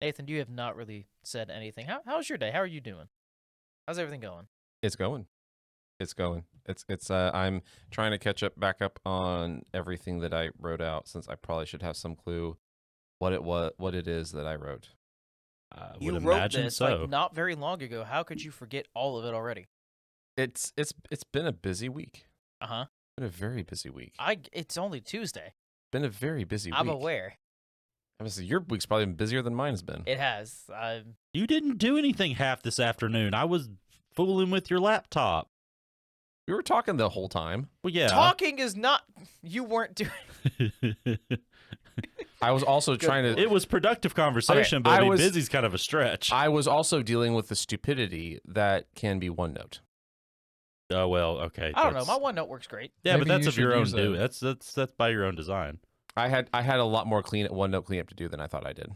Nathan, you have not really said anything. How's your day? How are you doing? How's everything going? It's going. It's going. I'm trying to catch up back up on everything that I wrote out, since I probably should have some clue what it is that I wrote. I would You wrote imagine this so. like not very long ago. How could you forget all of it already? It's been a busy week. Uh-huh. Been a very busy week. It's only Tuesday. Been a very busy I'm week. aware. Obviously, your week's probably been busier than mine has been. It has. You didn't do anything half this afternoon. I was fooling with your laptop. We were talking the whole time. Well, yeah. Talking is not. You weren't doing. I was also trying to. It was productive conversation, Okay, but I was- busy's kind of a stretch. I was also dealing with the stupidity that can be OneNote. Oh well, okay. I don't know. that's- My OneNote works great. Yeah, but Maybe that's you of your should own use do. a- That's by your own design. I had a lot more OneNote cleanup to do than I thought I did.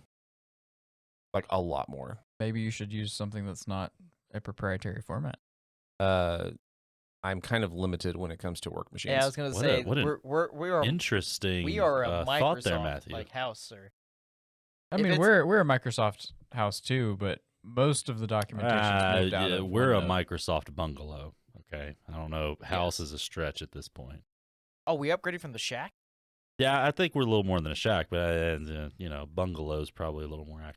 Like a lot more. Maybe you should use something that's not a proprietary format. I'm kind of limited when it comes to work machines. Yeah, I was gonna What say a- what an we are Interesting. we are a thought there, Microsoft Matthew. like house, sir. I If mean, it's- we're a Microsoft house too, but most of the documentation is moved out yeah, of we're a OneNote. Microsoft bungalow. Okay, I don't know. House is a stretch at this point. Oh, we upgraded from the shack. Yeah, I think we're a little more than a shack, but bungalow's probably a little more accurate.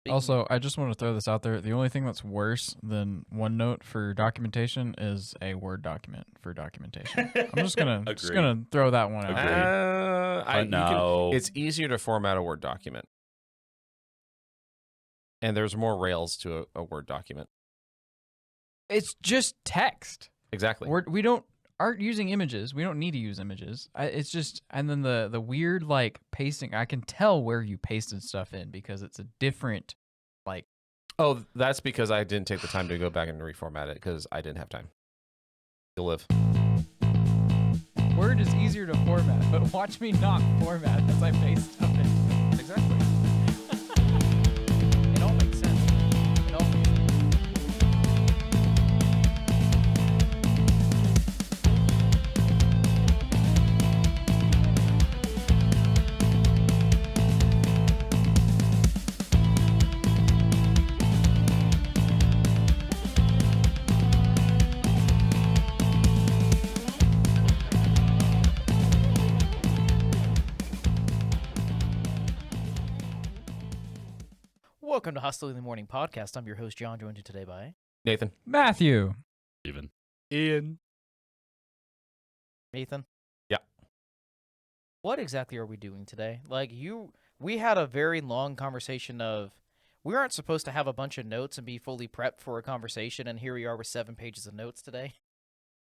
Also, I just want to throw this out there. The only thing that's worse than OneNote for documentation is a Word document for documentation. I'm just gonna Agreed. throw that one out. Agreed. there. But no. It's easier to format a Word document. And there's more rails to a Word document. It's just text. Exactly. We aren't using images. We don't need to use images. It's just, and then the weird like pasting. I can tell where you pasted stuff in because it's a different like. Oh, that's because I didn't take the time to go back and reformat it because I didn't have time. You'll live. Word is easier to format, but watch me not format as I paste stuff in. Exactly. It all makes sense. It all makes sense. Welcome to Hostility in the Morning Podcast. I'm your host, John, joined you today by Nathan. Matthew. Even. Ian. Nathan. Yeah. What exactly are we doing today? We had a very long conversation of we aren't supposed to have a bunch of notes and be fully prepped for a conversation, and here we are with 7 pages of notes today.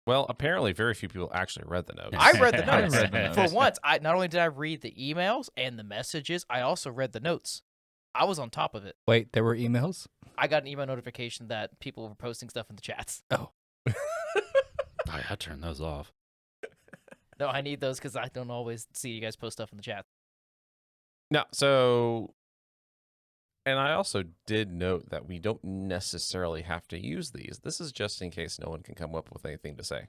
Well, apparently very few people actually read the notes. I read the I notes. read the For notes. once, not only did I read the emails and the messages, I also read the notes. I was on top of it. Wait, there were emails? I got an email notification that people were posting stuff in the chats. I turned those off. No, I need those because I don't always see you guys post stuff in the chat. No, so, and I also did note that we don't necessarily have to use these. This is just in case no one can come up with anything to say.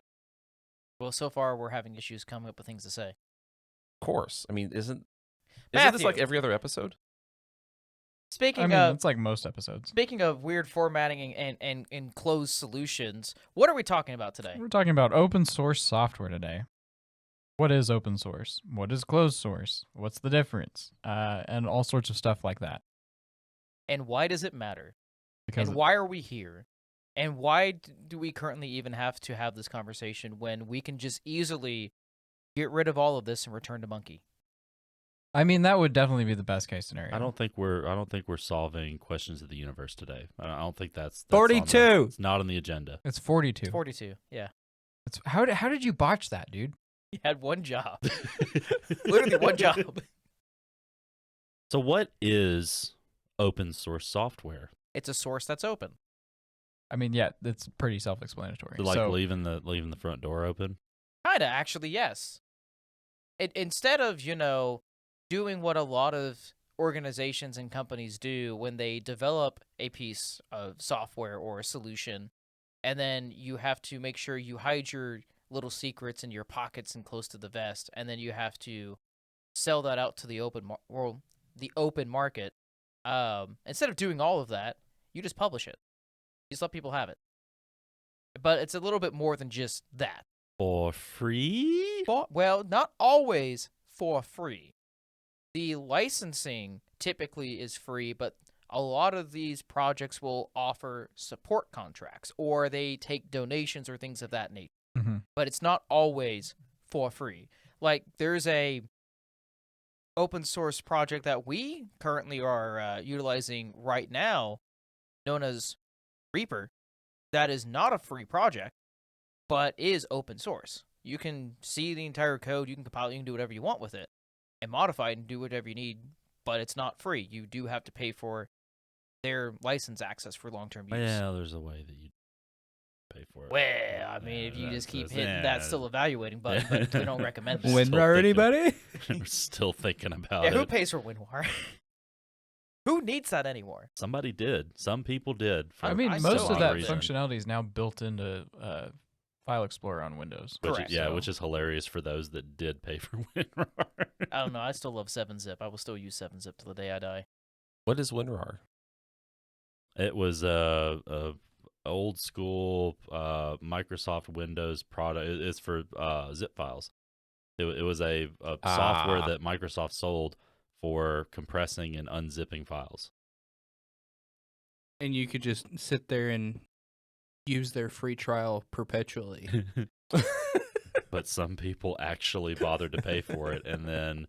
Well, so far we're having issues coming up with things to say. Of course. I mean, isn't this Matthew. like every other episode? Speaking I mean, of it's like most episodes. speaking of weird formatting and closed solutions, what are we talking about today? We're talking about open source software today. What is open source? What is closed source? What's the difference? And all sorts of stuff like that. And why does it matter? Because And why are we here? And why do we currently even have to have this conversation when we can just easily get rid of all of this and return to Monkey? I mean, that would definitely be the best case scenario. I don't think we're solving questions of the universe today. I don't think that's 42. It's not on the agenda. It's 42. It's 42, yeah. It's how did you botch that, dude? He had one job. Literally one job. So what is open source software? It's a source that's open. I mean, yeah, it's pretty self-explanatory. So, like so, leaving the front door open? Kinda, actually, yes. Instead of, doing what a lot of organizations and companies do when they develop a piece of software or a solution, and then you have to make sure you hide your little secrets in your pockets and close to the vest, and then you have to sell that out to the open market. Instead of doing all of that, you just publish it. You just let people have it. But it's a little bit more than just that. For free? Well, not always for free. The licensing typically is free, but a lot of these projects will offer support contracts, or they take donations or things of that nature. Mm-hmm. But it's not always for free. Like, there's a open source project that we currently are utilizing right now, known as Reaper, that is not a free project, but is open source. You can see the entire code, you can compile it, you can do whatever you want with it, and modify it and do whatever you need, but it's not free. You do have to pay for their license access for long-term use. Yeah, there's a way that you pay for it. Well, I mean, if you just keep hitting yeah. that still evaluating button, but we don't recommend it. When- WinRAR, anybody? We're still thinking about Yeah, who it. pays for WinRAR? Who needs that anymore? Somebody did. Some people did. I for mean, I most still of that reason. functionality is now built into File Explorer on Windows. Correct. Yeah, So- which is hilarious for those that did pay for WinRAR. I don't know. I still love 7-zip. I will still use 7-zip till the day I die. What is WinRAR? It was a old school Microsoft Windows product. It's for zip files. It was a software that Microsoft sold for compressing and unzipping files. And you could just sit there and use their free trial perpetually. But some people actually bothered to pay for it, and then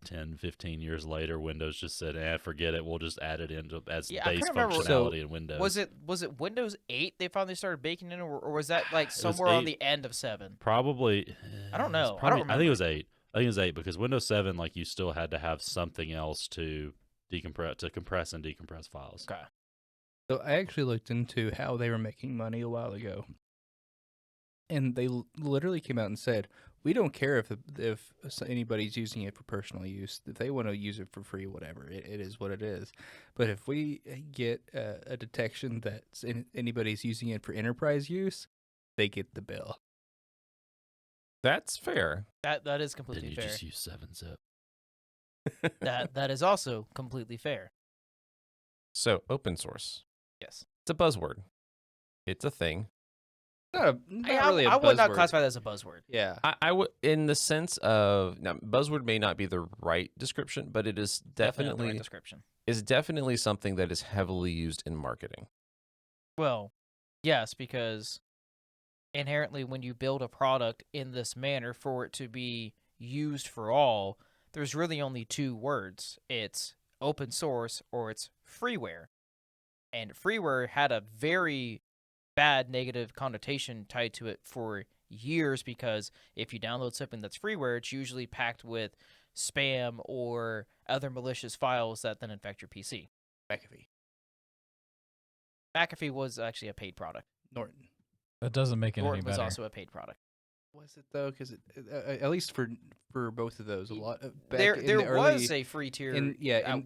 10, 15 years later, Windows just said, forget it, we'll just add it into as Yeah, I base can't remember. functionality in Windows. Was it Windows 8 they finally started baking in, or was that like was somewhere on 8. the end of 7? Probably. I don't it's know. I Probably, don't I think it remember. was 8. I think it was 8 because Windows 7, like, you still had to have something else to compress and decompress files. Okay. So I actually looked into how they were making money a while ago. And they literally came out and said, we don't care if anybody's using it for personal use. If they want to use it for free, whatever, it is what it is. But if we get a detection that anybody's using it for enterprise use, they get the bill. That's fair. That is Then completely you fair. just use 7-zip. That is also completely fair. So, open source. Yes. It's a buzzword. It's a thing. Not really a I would not buzzword. classify that as a buzzword. Yeah. I would, in the sense of, now, buzzword may not be the right description, but it is Not the right definitely description. something that is heavily used in marketing. Well, yes, because inherently when you build a product in this manner for it to be used for all, there's really only two words. It's open source or it's freeware. And freeware had a very bad negative connotation tied to it for years because if you download something that's freeware, it's usually packed with spam or other malicious files that then infect your PC. McAfee. McAfee was actually a paid product. Norton. That doesn't make it any Norton was better. also a paid product. Was it though? Because at least for both of those, a lot of back There in the was early, a free tier in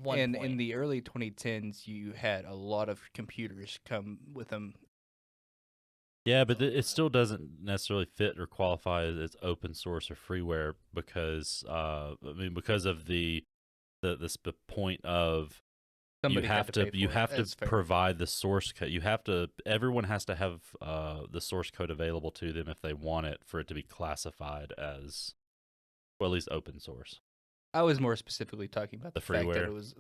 one in point. the early 2010s, you had a lot of computers come with them. Yeah, but it still doesn't necessarily fit or qualify as open source or freeware because because of the point of Somebody you have had to pay you for it. have to That's fair. provide the source code. Everyone has to have the source code available to them if they want it for it to be classified as, well, at least open source. I was more specifically talking about The the fact that freeware. it was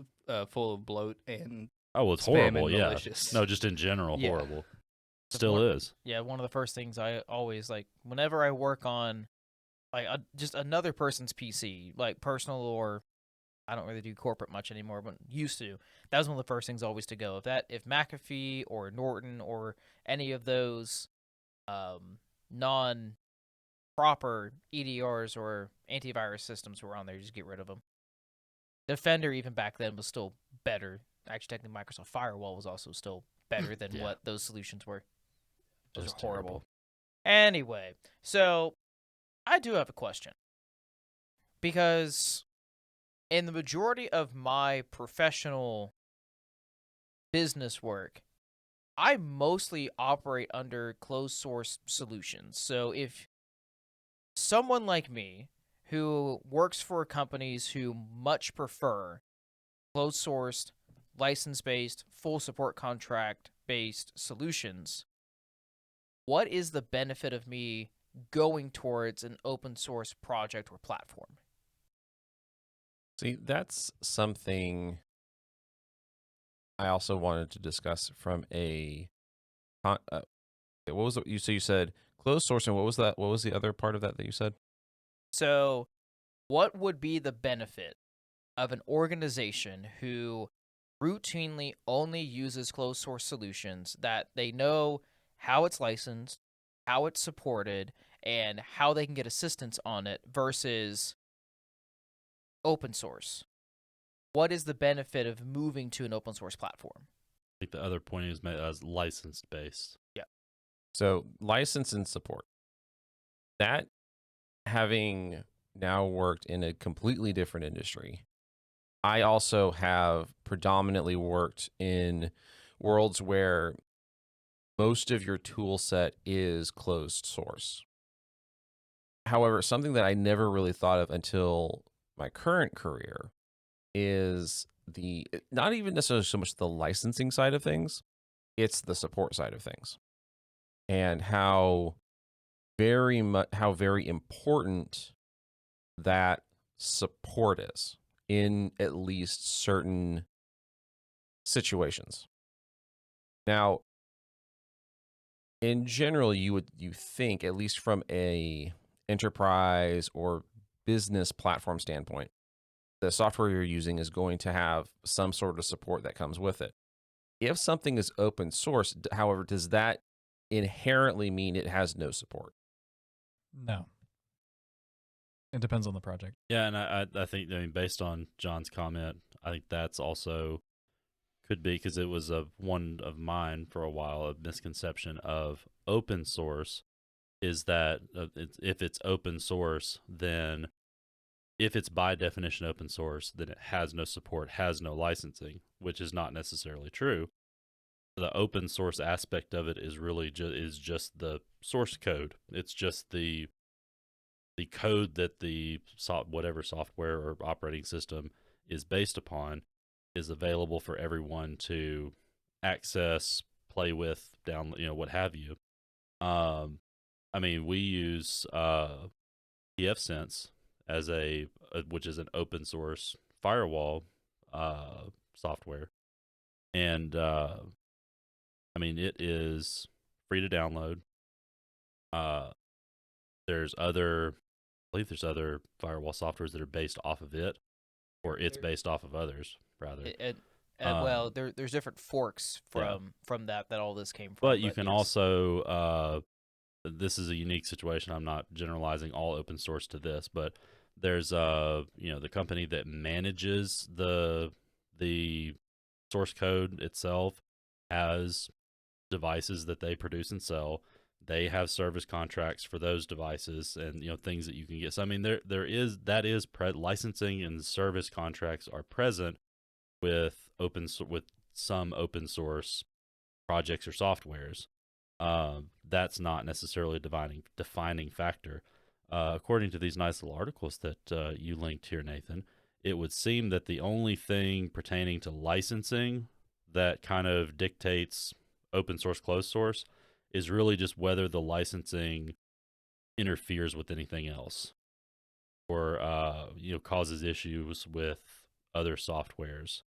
full of bloat and Oh, well, it's spam horrible. and Yeah, malicious. no, just in general, Yeah. horrible. That's Still one- is. Yeah, one of the first things I always like whenever I work on like just another person's PC, like personal or I don't really do corporate much anymore, but used to. That was one of the first things always to go. If McAfee or Norton or any of those non-proper EDRs or antivirus systems were on there, just get rid of them. Defender even back then was still better. Actually, technically, Microsoft Firewall was also still better than Yeah. what those solutions were. Those Just are horrible. terrible. Anyway, so I do have a question. Because in the majority of my professional business work, I mostly operate under closed source solutions. So if someone like me who works for companies who much prefer closed sourced, license based, full support contract based solutions, what is the benefit of me going towards an open source project or platform? See, that's something I also wanted to discuss from what was it you? So you said closed source, and what was that? What was the other part of that you said? So, what would be the benefit of an organization who routinely only uses closed source solutions that they know how it's licensed, how it's supported, and how they can get assistance on it versus open source? What is the benefit of moving to an open source platform? I think the other point is made as licensed based. Yeah. So license and support. That, having now worked in a completely different industry, I also have predominantly worked in worlds where most of your tool set is closed source. However, something that I never really thought of until my current career is not even necessarily so much the licensing side of things, it's the support side of things, and how very important that support is in at least certain situations. Now, in general, you think, at least from a enterprise or business platform standpoint, the software you're using is going to have some sort of support that comes with it. If something is open source, however, does that inherently mean it has no support? No. It depends on the project. Yeah, and I think, I mean, based on John's comment, I think that's also could be because it was one of mine for a while, a misconception of open source is that if it's open source, then if it's by definition open source, then it has no support, has no licensing, which is not necessarily true. The open source aspect of it is really just the source code. It's just the code that the whatever software or operating system is based upon is available for everyone to access, play with, down, what have you. I mean, we use pfSense as which is an open source firewall software, and I mean, it is free to download. There's other, I believe there's other firewall softwares that are based off of it, or it's based off of others, rather. Well, there's different forks from that all this came from. But you can yes. also, this is a unique situation. I'm not generalizing all open source to this, but there's the company that manages the source code itself has devices that they produce and sell. They have service contracts for those devices, and things that you can get. So I mean, licensing and service contracts are present with some open source projects or softwares. That's not necessarily a defining factor. According to these nice little articles that you linked here, Nathan, it would seem that the only thing pertaining to licensing that kind of dictates open source, closed source is really just whether the licensing interferes with anything else or causes issues with other softwares.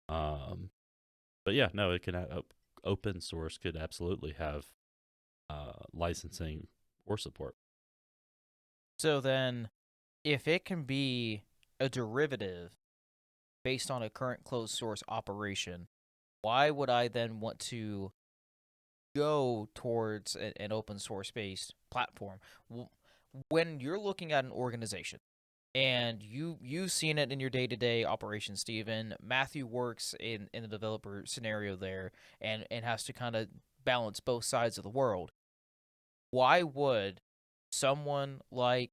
But yeah, no, it can open source could absolutely have licensing or support. So then, if it can be a derivative based on a current closed source operation, why would I then want to go towards an open source based platform? When you're looking at an organization, and you've seen it in your day-to-day operations, Steven. Matthew works in the developer scenario there and has to kind of balance both sides of the world. Why would someone like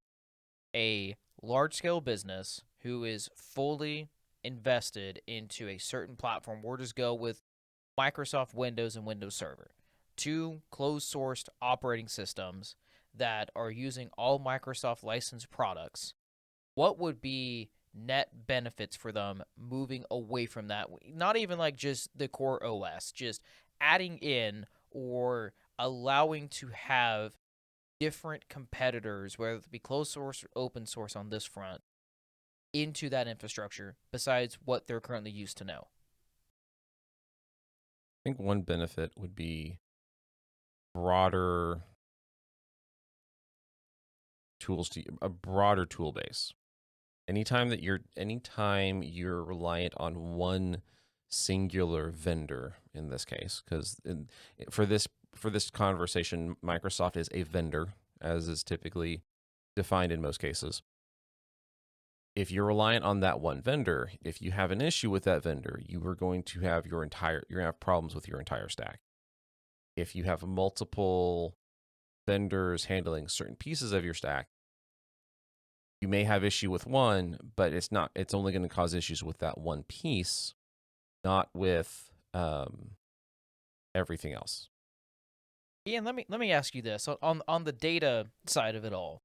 a large-scale business who is fully invested into a certain platform, we'll just go with Microsoft Windows and Windows Server, two closed-sourced operating systems that are using all Microsoft licensed products, what would be net benefits for them moving away from that. Not even like just the core OS, just adding in or allowing to have different competitors, whether it be closed source or open source on this front, into that infrastructure besides what they're currently used to know. I think one benefit would be broader a broader tool base. Anytime you're reliant on one singular vendor in this case, because for this conversation, Microsoft is a vendor, as is typically defined in most cases. If you're reliant on that one vendor, if you have an issue with that vendor, you're going to have problems with your entire stack. If you have multiple vendors handling certain pieces of your stack, you may have issue with one, but it's only going to cause issues with that one piece, not with everything else. Ian, let me ask you this. On the data side of it all,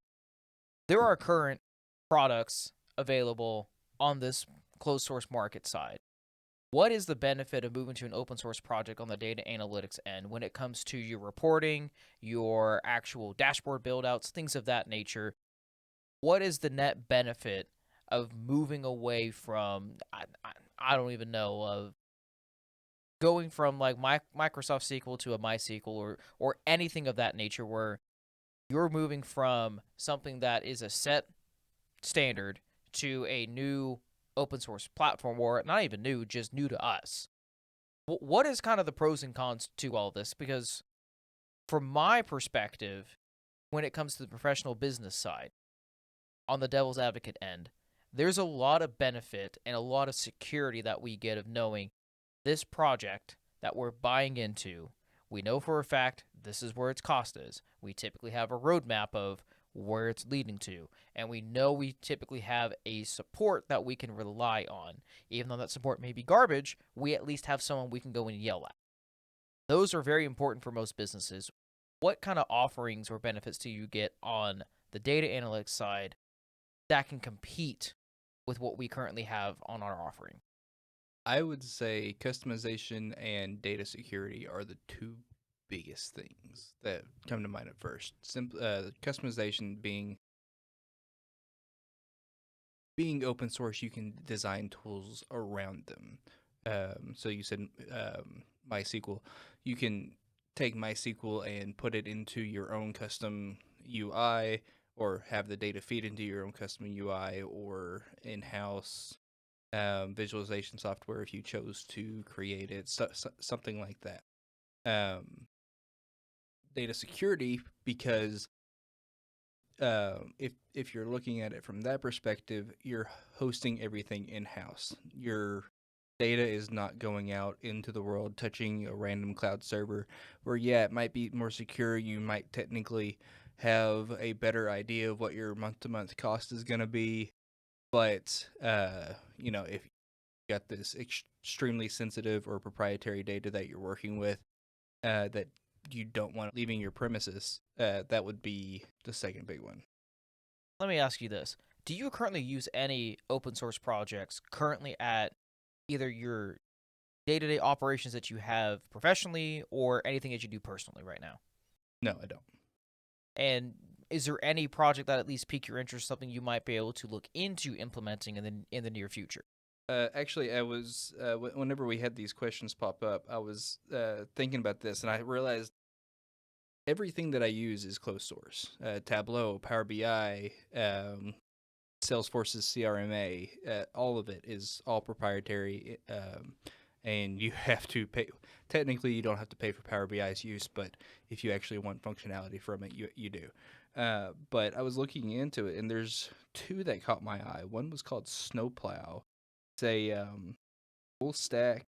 there are current products available on this closed source market side. What is the benefit of moving to an open source project on the data analytics end when it comes to your reporting, your actual dashboard build-outs, things of that nature? What is the net benefit of moving away from, I don't even know, of going from like Microsoft SQL to a MySQL or anything of that nature, where you're moving from something that is a set standard to a new open source platform, or not even new, just new to us? What is kind of the pros and cons to all this? Because from my perspective, when it comes to the professional business side, on the devil's advocate end, there's a lot of benefit and a lot of security that we get of knowing this project that we're buying into, we know for a fact this is where its cost is. We typically have a roadmap of where it's leading to, and we know we typically have a support that we can rely on. Even though that support may be garbage, we at least have someone we can go and yell at. Those are very important for most businesses. What kind of offerings or benefits do you get on the data analytics side that can compete with what we currently have on our offering? I would say customization and data security are the two biggest things that come to mind at first. Customization being open source, you can design tools around them. So you said MySQL. You can take MySQL and put it into your own custom UI, or have the data feed into your own custom UI or in-house visualization software if you chose to create it, something like that. Data security, because if you're looking at it from that perspective, you're hosting everything in-house. Your data is not going out into the world, touching a random cloud server, where, yeah, it might be more secure. You might technically have a better idea of what your month-to-month cost is going to be. But, if you got this extremely sensitive or proprietary data that you're working with that you don't want leaving your premises, that would be the second big one. Let me ask you this. Do you currently use any open source projects currently at either your day-to-day operations that you have professionally or anything that you do personally right now? No, I don't. And is there any project that at least pique your interest, something you might be able to look into implementing in the near future? Actually, I was whenever we had these questions pop up, I was thinking about this, and I realized everything that I use is closed source. Tableau, Power BI, Salesforce's CRMA, all of it is all proprietary, and you have to pay. Technically, you don't have to pay for Power BI's use, but if you actually want functionality from it, you do. But I was looking into it, and there's two that caught my eye. One was called Snowplow. It's a full stack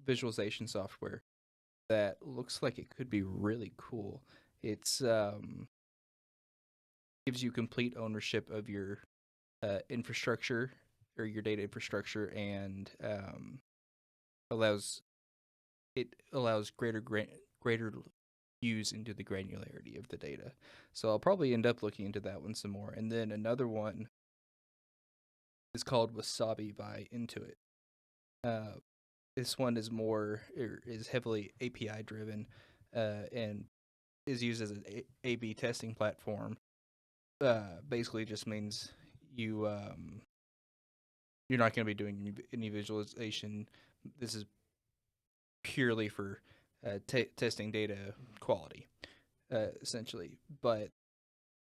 visualization software that looks like it could be really cool. It's gives you complete ownership of your infrastructure, or your data infrastructure, and allows greater views into the granularity of the data. So I'll probably end up looking into that one some more. And then another one is called Wasabi by Intuit. This one is heavily API driven, and is used as an A/B testing platform. Basically, just means you're not going to be doing any visualization. This is purely for testing data quality, essentially. But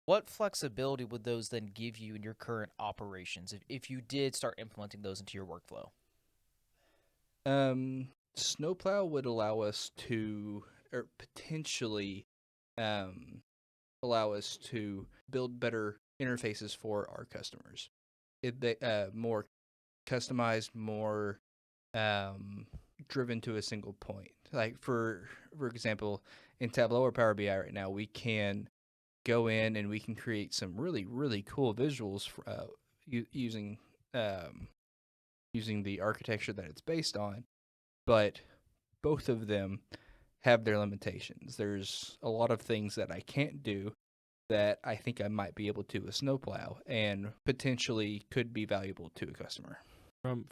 What flexibility would those then give you in your current operations if you did start implementing those into your workflow? Snowplow would allow us to, or potentially allow us to build better interfaces for our customers. More customized, more driven to a single point. Like for example, in Tableau or Power BI right now, we can go in and we can create some really, really cool visuals for, using the architecture that it's based on. But both of them have their limitations. There's a lot of things that I can't do that I think I might be able to with Snowplow, and potentially could be valuable to a customer.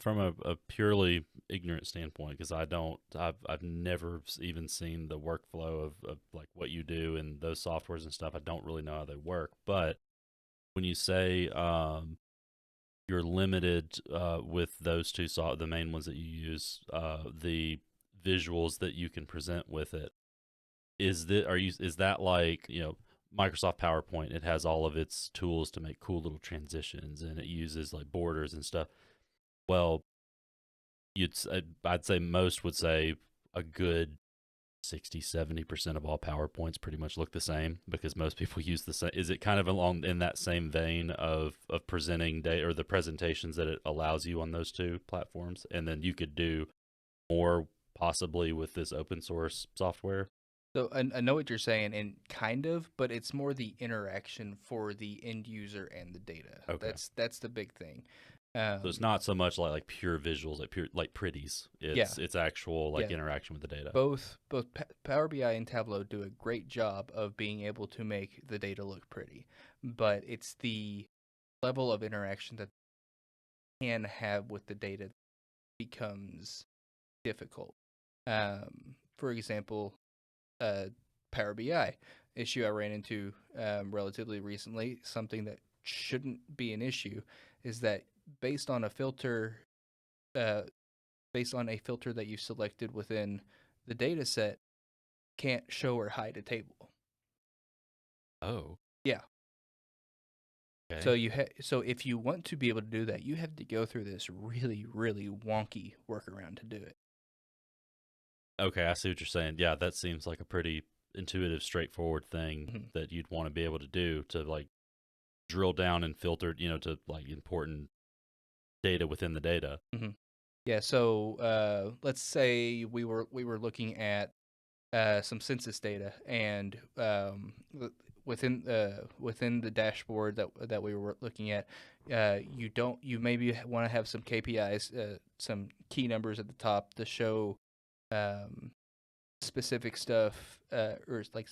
From a purely ignorant standpoint, because I've never even seen the workflow of like what you do and those softwares and stuff. I don't really know how they work. But when you say you're limited with those two, the main ones that you use, the visuals that you can present with it, is that like, Microsoft PowerPoint? It has all of its tools to make cool little transitions, and it uses like borders and stuff. Well, I'd say most would say a good 60-70% of all PowerPoints pretty much look the same, because most people use the same. Is it kind of along in that same vein of presenting data, or the presentations that it allows you on those two platforms? And then you could do more possibly with this open source software. So I know what you're saying, and kind of, but it's more the interaction for the end user and the data. Okay. That's the big thing. So it's not so much like pure visuals, like pretties. It's actual interaction with the data. Both Power BI and Tableau do a great job of being able to make the data look pretty, but it's the level of interaction that you can have with the data that becomes difficult. For example, Power BI issue I ran into relatively recently, something that shouldn't be an issue, is that based on a filter that you selected within the data set, can't show or hide a table. Oh. Yeah. Okay. So if you want to be able to do that, you have to go through this really, really wonky workaround to do it. Okay, I see what you're saying. Yeah, that seems like a pretty intuitive, straightforward thing Mm-hmm. that you'd want to be able to do to like drill down and filter, to like important data within the data. Mm-hmm. Yeah. So let's say we were looking at some census data, and within the dashboard that we were looking at, you maybe want to have some KPIs, some key numbers at the top to show specific stuff, or like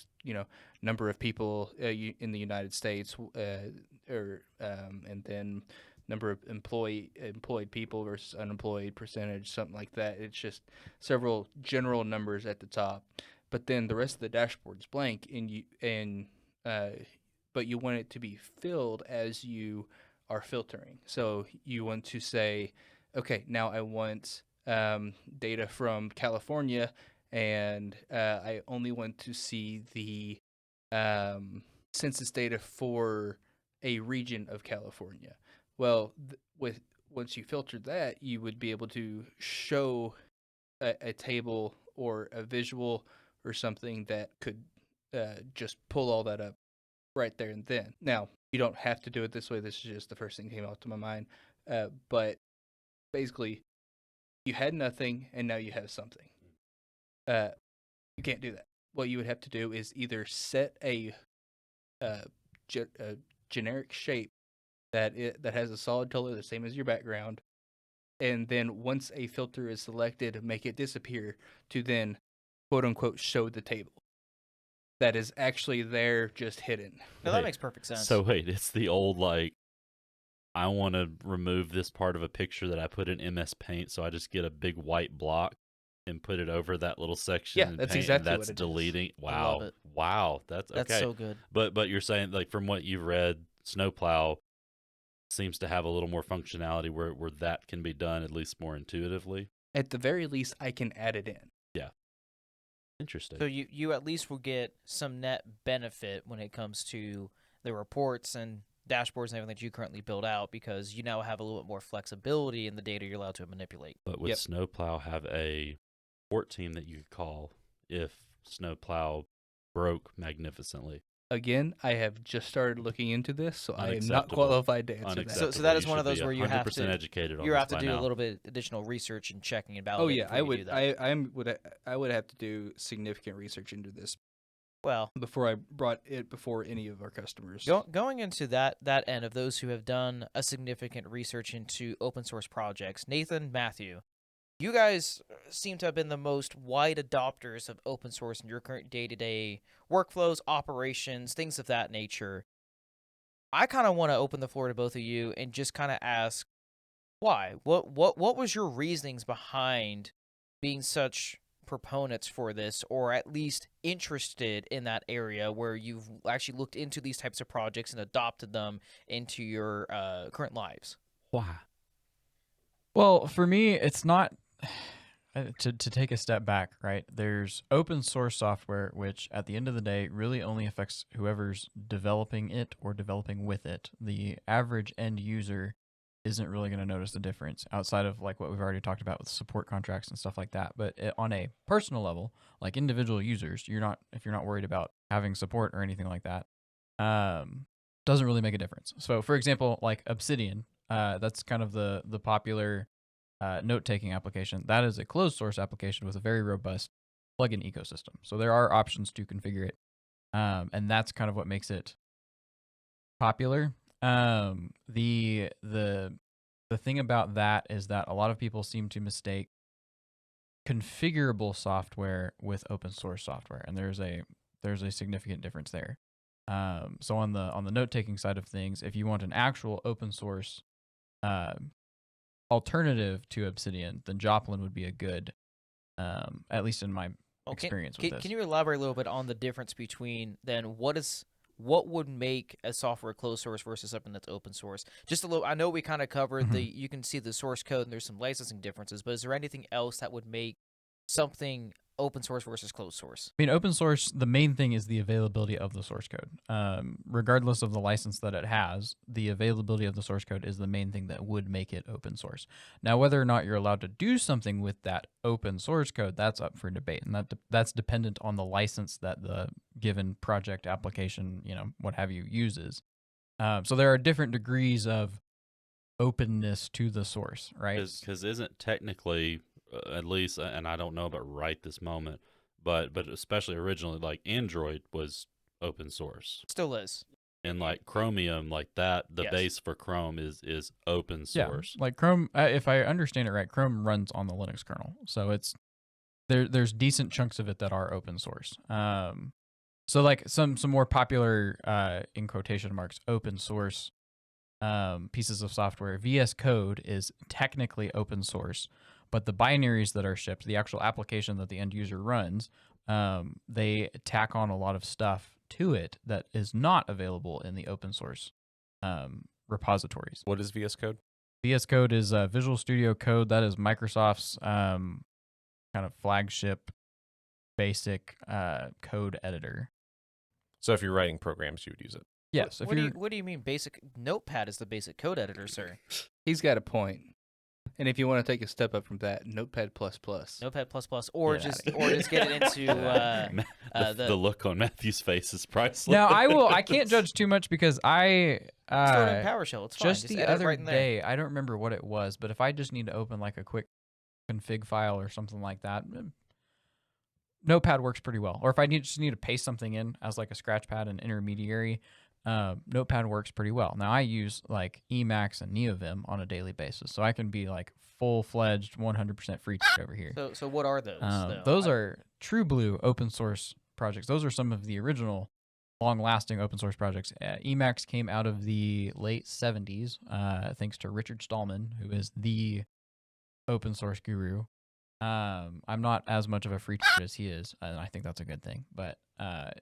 number of people in the United States, and then number of employed people versus unemployed percentage, something like that. It's just several general numbers at the top, but then the rest of the dashboard is blank, but you want it to be filled as you are filtering. So you want to say, okay, now I want data from California, and I only want to see the census data for a region of California. Well, once you filtered that, you would be able to show a table or a visual or something that could just pull all that up right there and then. Now, you don't have to do it this way. This is just the first thing that came out to my mind. But basically, you had nothing, and now you have something. You can't do that. What you would have to do is either set a generic shape that has a solid color the same as your background, and then once a filter is selected, make it disappear to then quote unquote show the table that is actually there, just hidden. Now that Wait, makes perfect sense. So wait, it's the old like I want to remove this part of a picture that I put in MS Paint, so I just get a big white block and put it over that little section Yeah, in that's Paint, exactly and what that's it is. deleting. I love Wow, it. wow, that's That's okay. so good. But you're saying, like, from what you've read, Snowplow seems to have a little more functionality where that can be done at least more intuitively. At the very least, I can add it in. Interesting. So you at least will get some net benefit when it comes to the reports and dashboards and everything that you currently build out, because you now have a little bit more flexibility in the data you're allowed to manipulate. But would Yep. Snowplow have a support team that you could call if Snowplow broke magnificently? Again, I have just started looking into this, so I am not Unacceptable. qualified to answer that. Unacceptable. So that is You one of should those be where you have 100% to educated on you this have to by do a now. little bit additional research and checking and Oh validating. yeah, before I you would. do that. I would have to do significant research into this Well, before I brought it before any of our customers. going into that end of those who have done a significant research into open source projects, Nathan, Matthew, you guys seem to have been the most wide adopters of open source in your current day-to-day workflows, operations, things of that nature. I kind of want to open the floor to both of you and just kind of ask why. What was your reasonings behind being such proponents for this, or at least interested in that area where you've actually looked into these types of projects and adopted them into your current lives? Why? Well, for me, it's not to take a step back, right? There's open source software, which at the end of the day really only affects whoever's developing it or developing with it. The average end user isn't really going to notice the difference outside of like what we've already talked about with support contracts and stuff like that. But on a personal level, like individual users, if you're not worried about having support or anything like that, doesn't really make a difference. So, for example, like Obsidian, that's kind of the popular note-taking application. That is a closed source application with a very robust plugin ecosystem. So there are options to configure it, and that's kind of what makes it popular. The thing about that is that a lot of people seem to mistake configurable software with open source software, and there's a significant difference there. So on the note-taking side of things, if you want an actual open source alternative to Obsidian, then Joplin would be a good, at least in my experience with this. Can you elaborate a little bit on the difference between then what would make a software closed source versus something that's open source? Just a little. I know we kind of covered you can see the source code and there's some licensing differences, but is there anything else that would make something open source versus closed source? I mean, open source, the main thing is the availability of the source code. Regardless of the license that it has, the availability of the source code is the main thing that would make it open source. Now, whether or not you're allowed to do something with that open source code, that's up for debate, and that's dependent on the license that the given project, application, what have you, uses. So there are different degrees of openness to the source, right? Because isn't technically, at least, and I don't know about right this moment, but especially originally, like Android was open source, Still is. and like Chromium, like that, the Yes. base for Chrome is open source. Yeah, like Chrome, if I understand it right, Chrome runs on the Linux kernel, so it's there's decent chunks of it that are open source. So like some more popular, in quotation marks, open source pieces of software. VS Code is technically open source, but the binaries that are shipped, the actual application that the end user runs, they tack on a lot of stuff to it that is not available in the open source repositories. What is VS Code? VS Code is Visual Studio Code. That is Microsoft's kind of flagship basic code editor. So if you're writing programs, you would use it. Yes. What do you mean basic? Notepad is the basic code editor, sir. He's got a point. And if you want to take a step up from that, Notepad++. Notepad++, or Get just outta here. get it into The look on Matthew's face is priceless. Now I can't judge too much because I store it in PowerShell. It's fine. just the edit other right in there. day, I don't remember what it was, but if I just need to open like a quick config file or something like that, Notepad works pretty well. Or if I just need to paste something in as like a scratchpad and intermediary, Notepad works pretty well. Now I use like Emacs and NeoVim on a daily basis, so I can be like full-fledged 100% free over here. So what are those? though? Those are true blue open source projects. Those are some of the original long-lasting open source projects. Emacs came out of the late 70s, thanks to Richard Stallman, who is the open source guru. I'm not as much of a freak as he is, and I think that's a good thing. But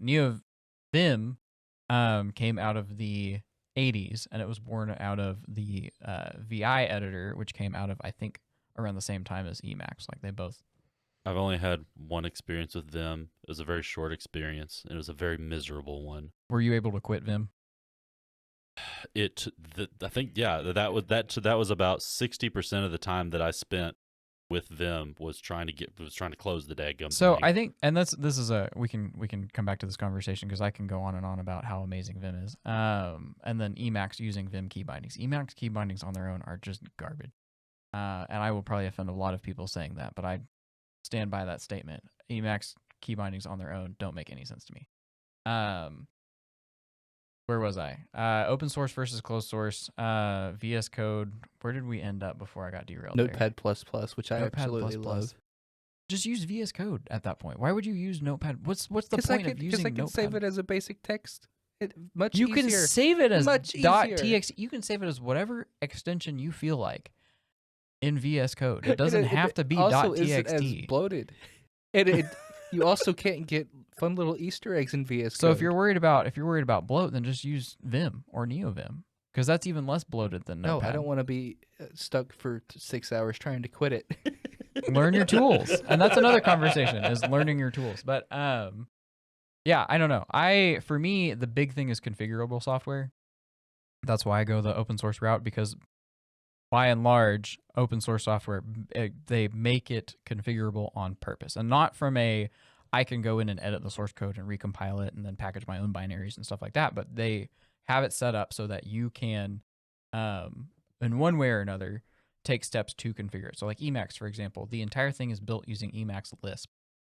NeoVim came out of the 80s, and it was born out of the VI editor, which came out of, I think, around the same time as Emacs. Like, they both. I've only had one experience with Vim. It was a very short experience, and it was a very miserable one. Were you able to quit Vim? I think that was about 60% of the time that I spent with Vim was trying to close the daggum So thing. I think, and we can come back to this conversation because I can go on and on about how amazing Vim is. And then Emacs using Vim key bindings. Emacs key bindings on their own are just garbage. And I will probably offend a lot of people saying that, but I stand by that statement. Emacs key bindings on their own don't make any sense to me. Where was I? Open source versus closed source. VS Code. Where did we end up before I got derailed? Notepad++, which I Notepad++. absolutely love. Just use VS Code at that point. Why would you use Notepad? What's the point of using Because I can Notepad? save it as a basic text. Much You easier. can save it as Much .txt. easier. You can save it as whatever extension you feel like in VS Code. It doesn't have to be also .txt. isn't as bloated. You also can't get fun little Easter eggs in VS Code. So if you're worried about bloat, then just use Vim or NeoVim, because that's even less bloated than no, Notepad. I don't want to be stuck for 6 hours trying to quit it. Learn your tools, and that's another conversation, is learning your tools. But yeah, I don't know. For me, the big thing is configurable software. That's why I go the open source route, because by and large, open source software, they make it configurable on purpose, and not from I can go in and edit the source code and recompile it and then package my own binaries and stuff like that. But they have it set up so that you can, in one way or another, take steps to configure it. So like Emacs, for example, the entire thing is built using Emacs Lisp.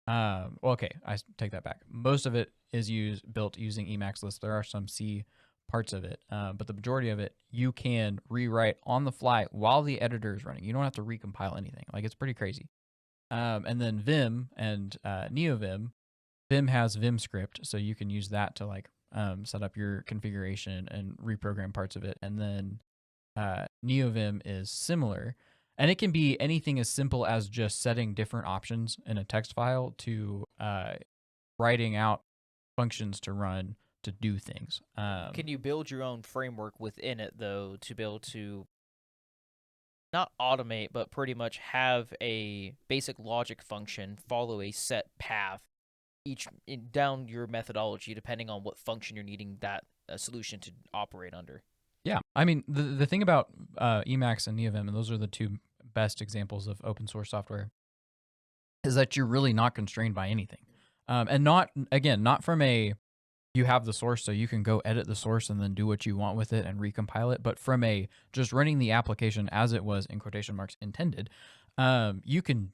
Well, okay, I take that back. Most of it is built using Emacs Lisp. There are some C parts of it, but the majority of it you can rewrite on the fly while the editor is running. You don't have to recompile anything. Like, it's pretty crazy. And then Vim and NeoVim, Vim has VimScript, so you can use that to like set up your configuration and reprogram parts of it. And then NeoVim is similar, and it can be anything as simple as just setting different options in a text file to writing out functions to run to do things. Can you build your own framework within it, though, to be able to not automate, but pretty much have a basic logic function follow a set path down your methodology, depending on what function you're needing that solution to operate under? Yeah, I mean, the thing about Emacs and NeoVim, and those are the two best examples of open source software, is that you're really not constrained by anything. And not from you have the source so you can go edit the source and then do what you want with it and recompile it, but from just running the application as it was, in quotation marks, intended, you can,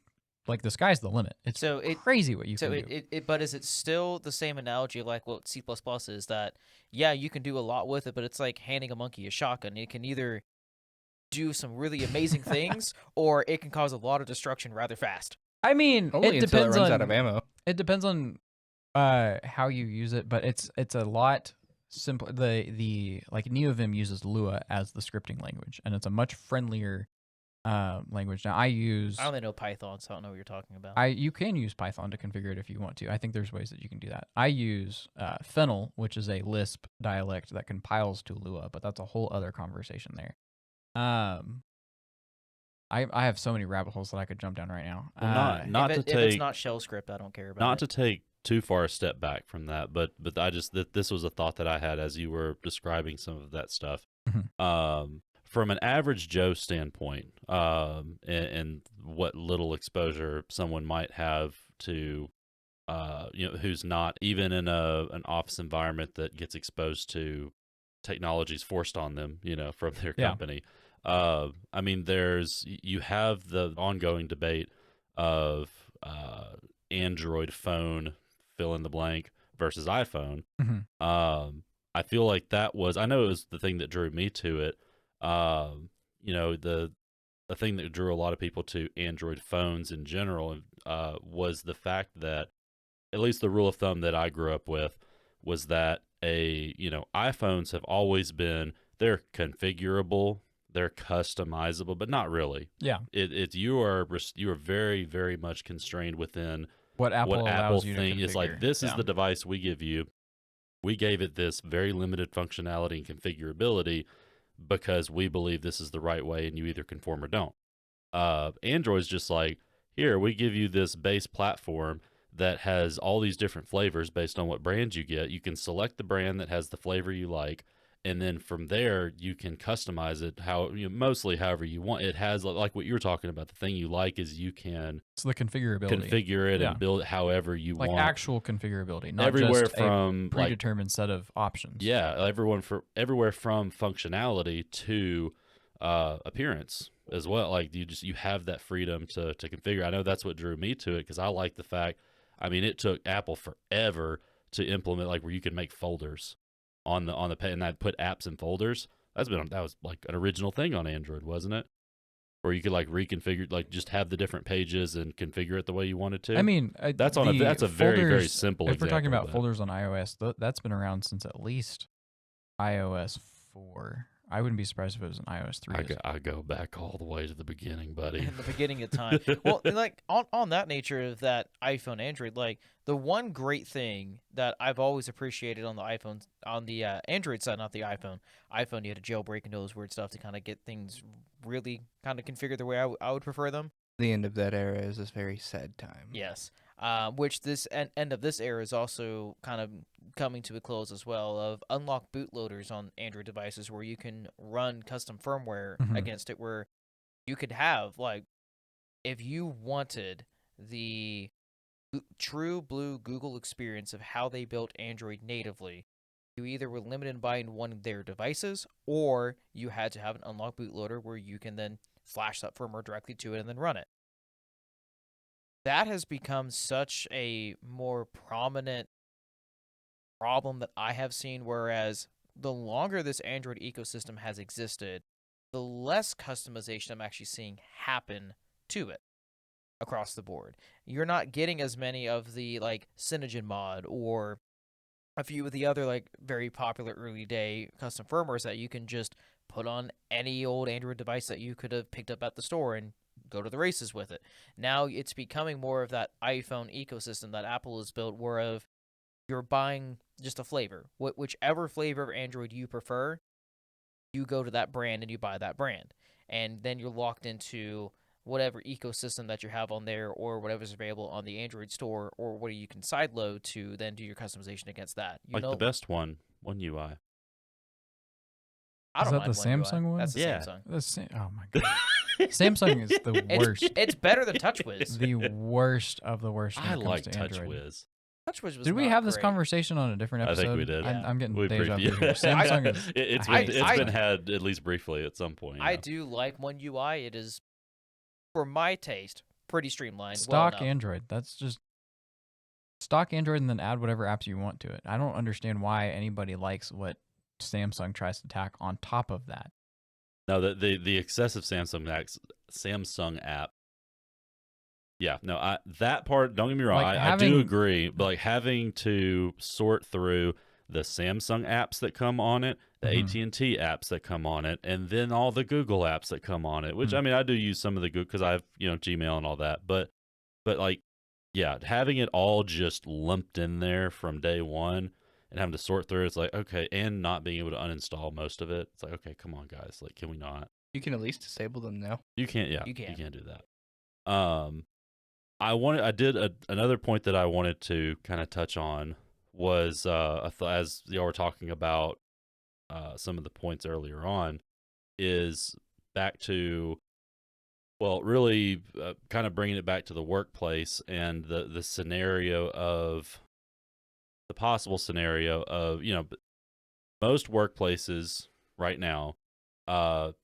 like, the sky's the limit. It's crazy what you can do. But is it still the same analogy like what C++ is, that, yeah, you can do a lot with it, but it's like handing a monkey a shotgun. It can either do some really amazing things or it can cause a lot of destruction rather fast. I mean, Only it until depends it runs on out of ammo. It depends on how you use it, but it's a lot simpler. Like NeoVim uses Lua as the scripting language, and it's a much friendlier language. Now I only know Python, so I don't know what you're talking about. You can use Python to configure it if you want to. I think there's ways that you can do that. I use Fennel, which is a Lisp dialect that compiles to Lua, but that's a whole other conversation there. I have so many rabbit holes that I could jump down right now. Well, if it's not shell script, I don't care about it. Not to take too far a step back from that, but this was a thought that I had as you were describing some of that stuff. From an average Joe standpoint, and what little exposure someone might have to, who's not even in an office environment that gets exposed to technologies forced on them, from their company. I mean, you have the ongoing debate of Android phone, fill in the blank, versus iPhone. I feel like I know it was the thing that drew me to it. The thing that drew a lot of people to Android phones in general was the fact that, at least the rule of thumb that I grew up with, was that iPhones have always been, they're configurable, they're customizable, but not really. Yeah. You are very, very much constrained within What Apple what Apple allows you to think is like, configure. this is Yeah. the device we give you. We gave it this very limited functionality and configurability because we believe this is the right way, and you either conform or don't. Android's just like, here, we give you this base platform that has all these different flavors based on what brand you get. You can select the brand that has the flavor you like, and then from there you can customize it mostly however you want. It has, like what you're talking about, the thing you like is you can So the configurability. configure it Yeah. and build it however you Like want. actual configurability, not Everywhere just from a predetermined set of options. everywhere from functionality to appearance as well. Like you have that freedom to configure. I know that's what drew me to it, because I like the fact, I mean, it took Apple forever to implement, like, where you can make folders on the page, and I'd put apps in folders. That was like an original thing on Android, wasn't it? Where you could like reconfigure, like just have the different pages and configure it the way you wanted to. I mean, that's a very, very folders, simple If we're talking example of about that. folders on iOS, that's been around since at least iOS 4. I wouldn't be surprised if it was in iOS 3. I go back all the way to the beginning, buddy. In the beginning of time. Well, like on that nature of that iPhone Android, like the one great thing that I've always appreciated on the iPhone, on the Android side, not the iPhone. iPhone, you had to jailbreak and do those weird stuff to kind of get things really kind of configured the way I would prefer them. The end of that era is a very sad time. Yes. Which this end of this era is also kind of coming to a close as well, of unlock bootloaders on Android devices where you can run custom firmware Mhm. against it, where you could have, like, if you wanted the true blue Google experience of how they built Android natively, you either were limited in buying one of their devices, or you had to have an unlock bootloader where you can then flash that firmware directly to it and then run it. That has become such a more prominent problem that I have seen, whereas the longer this Android ecosystem has existed, the less customization I'm actually seeing happen to it across the board. You're not getting as many of the, like, Cyanogen mod or a few of the other, like, very popular early day custom firmwares that you can just put on any old Android device that you could have picked up at the store and go to the races with it. Now it's becoming more of that iPhone ecosystem that Apple has built, where you're buying just a flavor. Whichever flavor of Android you prefer, you go to that brand and you buy that brand. And then you're locked into whatever ecosystem that you have on there, or whatever's available on the Android store, or what you can sideload to then do your customization against that. The best One UI. I don't Is that mind the One UI. Samsung one? That's the Yeah. Samsung. Oh my god. Samsung is the worst. It's better than TouchWiz. The worst of the worst when I it comes like to Android. TouchWiz. TouchWiz was Did we not have this great. conversation on a different I episode? think we did. I'm getting We deja briefly- vu here. Samsung is It's I- been had at least briefly at some point. I do like One UI. It is, for my taste, pretty streamlined. stock well enough. Android. That's just stock Android and then add whatever apps you want to it. I don't understand why anybody likes what Samsung tries to tack on top of that. No, the excessive Samsung app. Yeah, no, that part. Don't get me wrong. Like I do having- agree, but like having to sort through the Samsung apps that come on it, the Mhm. AT&T apps that come on it, and then all the Google apps that come on it. Which Mhm. I mean, I do use some of the Google because I have Gmail and all that. But like, yeah, having it all just lumped in there from day one and having to sort through, it's like, okay, and not being able to uninstall most of it. It's like, okay, come on, guys, like, can we not? You can at least disable them now. You can't. Yeah, You can. You can't do that. Another point that I wanted to kind of touch on was as y'all were talking about some of the points earlier on, is back to, well, really kind of bringing it back to the workplace and the scenario of the possible scenario of most workplaces right now.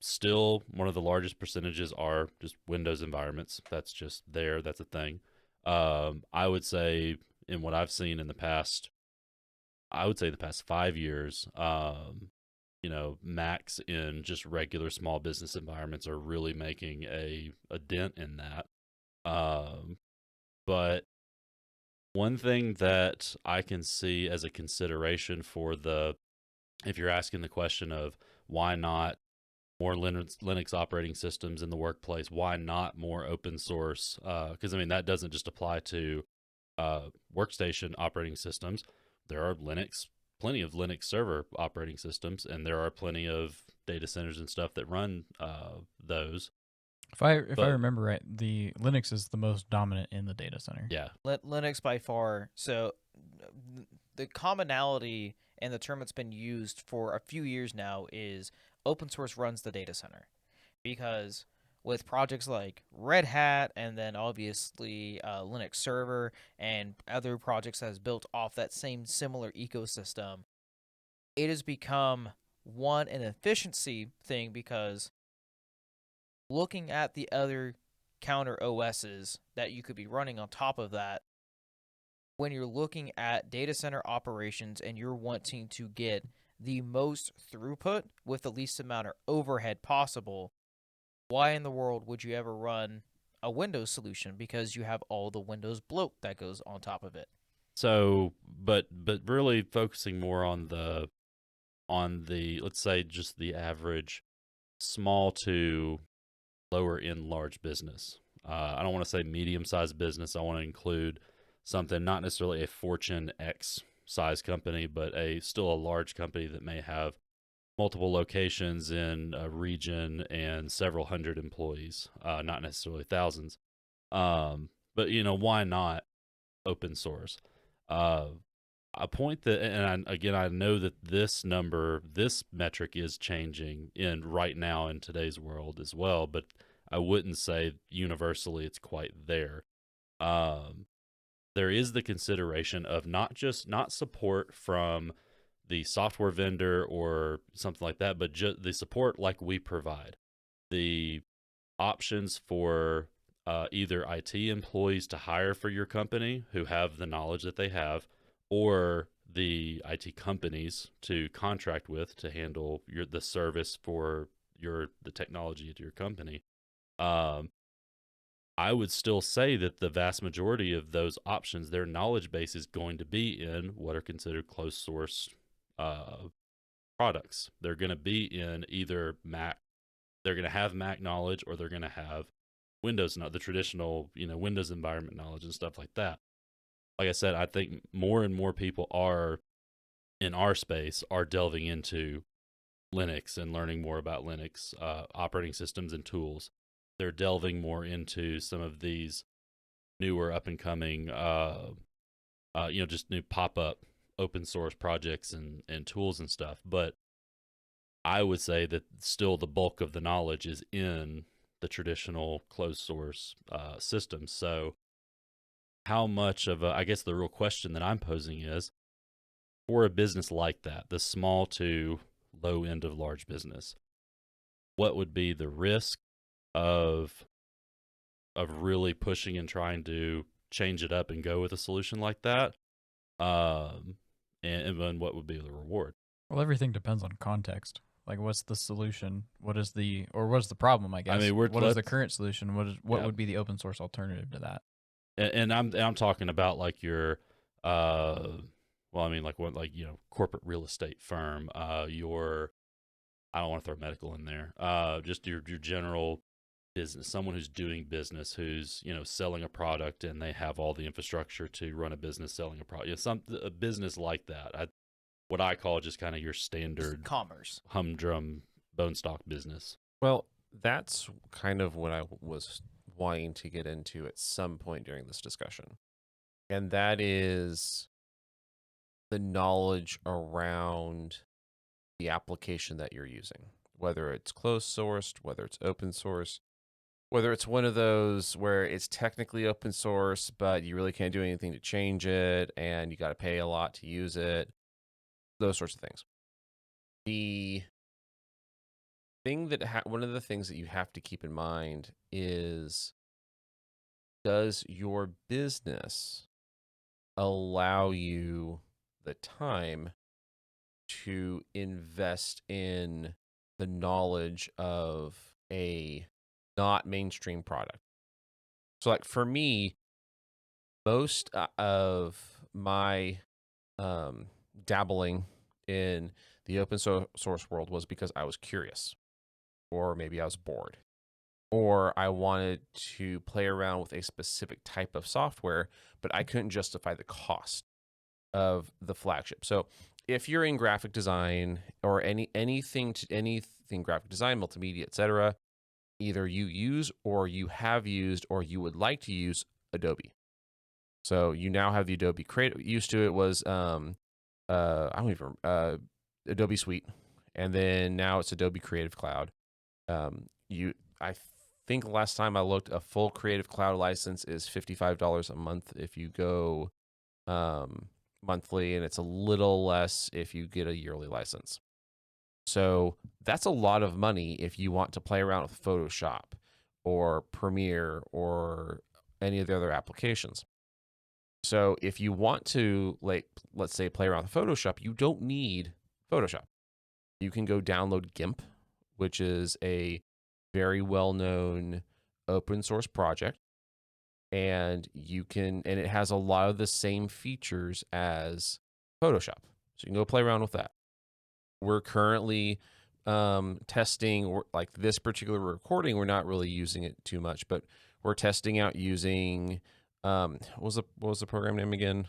Still, one of the largest percentages are just Windows environments. That's just there. That's a thing. I would say, in what I've seen in the past, the past 5 years, Macs in just regular small business environments are really making a dent in that. But One thing that I can see as a consideration for if you're asking the question of why not more Linux operating systems in the workplace, why not more open source? Because I mean, that doesn't just apply to workstation operating systems. There are plenty of Linux server operating systems, and there are plenty of data centers and stuff that run those. If I But remember right, the Linux is the most dominant in the data center. yeah, Linux by far. So the commonality and the term that's been used for a few years now is open source runs the data center, because with projects like Red Hat and then obviously Linux Server and other projects that has built off that same similar ecosystem, it has become an efficiency thing, because looking at the other counter OSs that you could be running on top of that, when you're looking at data center operations and you're wanting to get the most throughput with the least amount of overhead possible, why in the world would you ever run a Windows solution? Because you have all the Windows bloat that goes on top of it. so but really focusing more on the let's say just the average small to lower end large business. I don't want to say medium sized business. I want to include something not necessarily a Fortune X size company, but still a large company that may have multiple locations in a region and several hundred employees, not necessarily thousands. But why not open source? A point that, and again, I know that this metric is changing in right now in today's world as well, but I wouldn't say universally it's quite there. There is the consideration of not support from the software vendor or something like that, but just the support like we provide. The options for either IT employees to hire for your company who have the knowledge that they have, or the IT companies to contract with to handle the service for the technology at your company. I would still say that the vast majority of those options, their knowledge base is going to be in what are considered closed source products. They're going to be in either Mac. They're going to have Mac knowledge, or they're going to have Windows, the traditional, Windows environment knowledge and stuff like that. Like I said, I think more and more people in our space are delving into Linux and learning more about Linux operating systems and tools. They're delving more into some of these newer up and coming, just new pop up open source projects and tools and stuff. But I would say that still the bulk of the knowledge is in the traditional closed source systems. So how much of I guess the real question that I'm posing is, for a business like that, the small to low end of large business, what would be the risk of really pushing and trying to change it up and go with a solution like that? And then what would be the reward? Well, everything depends on context. Like, what's the solution? What is the problem? I guess. I mean, what is the current solution? What Yeah. would be the open source alternative to that? And I'm talking about like your well, I mean, like corporate real estate firm, your, I don't want to throw medical in there, just your general business, someone who's doing business, who's selling a product, and they have all the infrastructure to run a business selling a product, a business like that. What I call just kind of your standard Commerce. humdrum bone stock business. Well, that's kind of what I was wanting to get into at some point during this discussion. And that is the knowledge around the application that you're using, whether it's closed sourced, whether it's open source, whether it's one of those where it's technically open source, but you really can't do anything to change it and you got to pay a lot to use it, those sorts of things. The thing that one of the things that you have to keep in mind is, does your business allow you the time to invest in the knowledge of a not mainstream product? So like for me, most of my dabbling in the open source world was because I was curious, or maybe I was bored, or I wanted to play around with a specific type of software, but I couldn't justify the cost of the flagship. So if you're in graphic design or anything graphic design, multimedia, etc., either you use or you have used or you would like to use Adobe. So you now have the Adobe Creative. Used to it was I don't even Adobe Suite, and then now it's Adobe Creative Cloud. I think last time I looked, a full Creative Cloud license is $55 a month if you go monthly, and it's a little less if you get a yearly license. So that's a lot of money if you want to play around with Photoshop or Premiere or any of the other applications. So if you want to, like, let's say, play around with Photoshop, you don't need Photoshop. You can go download GIMP, which is a very well-known open source project, and it has a lot of the same features as Photoshop. So you can go play around with that. We're currently testing, like this particular recording, we're not really using it too much, but we're testing out using, what was the program name again?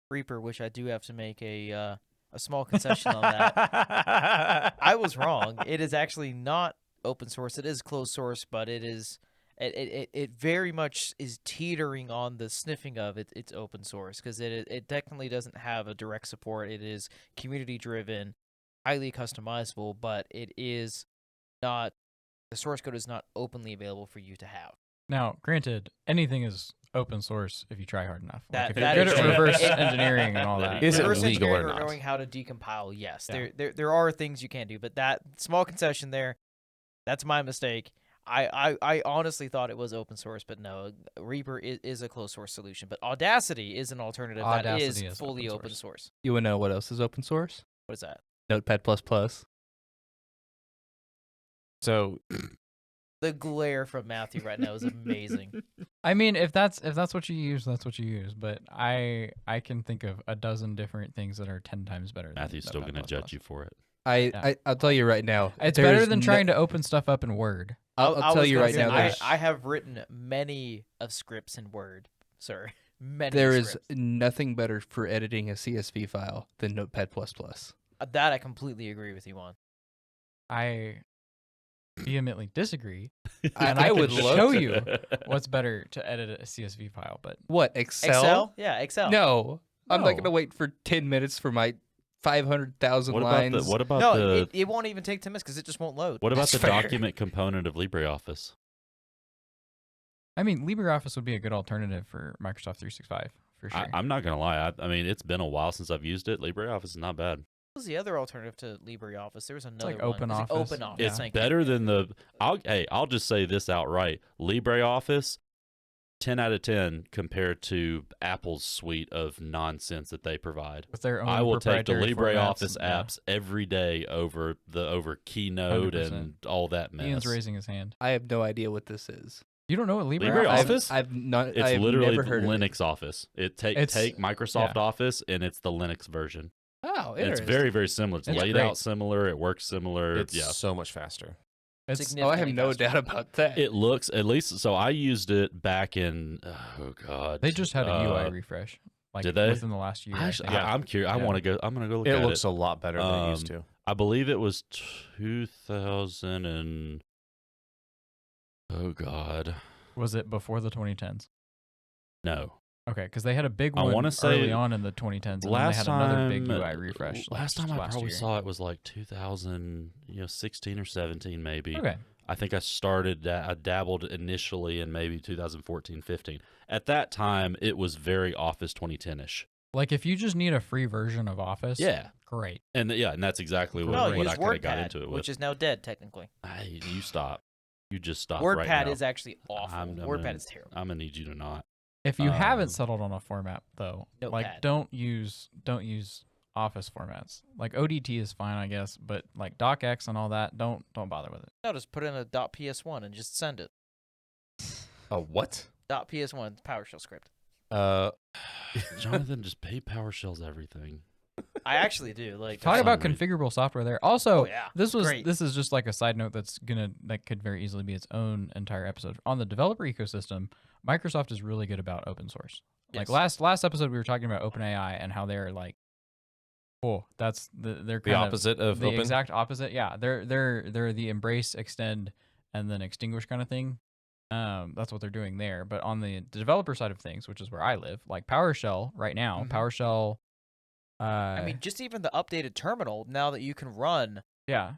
Reaper, which I do have to make a small concession on that. I was wrong. It is actually not open source. It is closed source, but it very much is teetering on the sniffing of it's open source, because it technically doesn't have a direct support. It is community driven, highly customizable, but it is not, the source code is not openly available for you to have. Now, granted, anything is open source if you try hard enough. Like if That you're good is at true. reverse engineering and all that. Is it Reverse legal or engineering not? knowing how to decompile, yes. Yeah. There are things you can do, but that small concession there, that's my mistake. I honestly thought it was open source, but no, Reaper is a closed source solution. But Audacity is an alternative that Audacity is is fully open open source. source. You want to know what else is open source? What is that? Notepad++. So The glare from Matthew right now is amazing. I mean, if that's what you use, that's what you use. But I can think of a dozen different things that are 10 times better. Matthew's than still going to judge you for it. I'll tell you right now. It's better than trying to open stuff up in Word. I'll tell you right now. I have written many of scripts in Word, sir. Many. There is scripts. nothing better for editing a CSV file than Notepad++. That I completely agree with you on. I vehemently disagree. I can would love show to- you what's better to edit a CSV file, but What, Excel? Excel? Yeah, Excel. No. I'm not No. going to wait for 10 minutes for my 500,000 lines. What about No, the it won't even take 10 minutes because it just won't load. what about That's the fair. document component of LibreOffice? I mean, LibreOffice would be a good alternative for Microsoft 365 for sure. I'm not gonna lie. I mean, it's been a while since I've used it. LibreOffice is not bad. What was the other alternative to LibreOffice? There was another like one. Was it OpenOffice. OpenOffice. Yeah. It's thank you. better than the. I'll just say this outright. LibreOffice, 10 out of 10 compared to Apple's suite of nonsense that they provide. With their own I will take the proprietary LibreOffice formats, yeah. apps every day over Keynote 100%. and all that mess. Ian's raising his hand. I have no idea what this is. You don't know what LibreOffice is? LibreOffice? I've not. It's I've literally never heard of it. Linux Office. Take Microsoft yeah. Office and it's the Linux version. Oh, It's interesting. very, very similar. It's It's laid great. out similar. It works similar. it's yeah. so much faster. It's Oh, I have Significantly no faster. doubt about that. It looks at least. So I used it back in. Oh God. They just had a UI refresh. Like did they? within the last year. I think. I'm curious. I Yeah. want to go. I'm gonna go look It at looks it. a lot better than it used to. I believe it was 2000 and. Oh God. Was it before the 2010s? No. Okay, because they had a big I one wanna say early on in the 2010s, and then they Last had another big time. UI refresh. Last time I last probably year. saw it was like 2016 or 17 maybe. Okay, I think I started. I dabbled initially in maybe 2014, 15. At that time, it was very Office 2010ish. like if you just need a free version of Office, Yeah, great. and that's exactly what, No, what use I kind of got WordPad, into it with. which is now dead technically. Hey, you stop. You just stop. WordPad right now. is actually awful. I'm WordPad gonna- is terrible. I'm gonna need you to not. If you haven't Um, settled on a format though, like Notepad. don't use Office formats. Like ODT is fine, I guess, but like DocX and all that, don't bother with it. No, just put in a .ps1 and just send it. A what? .ps1 PowerShell script. Jonathan just pay PowerShells everything. I actually do. Like, Talk some about reason. configurable software there. Also, oh yeah, this was great. this is just like a side note that could very easily be its own entire episode. On the developer ecosystem, Microsoft is really good about open source. Like Yes. last episode we were talking about OpenAI and how they're like, oh, they're The kind opposite of the open. exact opposite. Yeah, they're the embrace, extend, and then extinguish kind of thing. That's what they're doing there. But on the developer side of things, which is where I live, like PowerShell right now, Mhm. PowerShell. I mean, just even the updated terminal now that you can run, Yeah.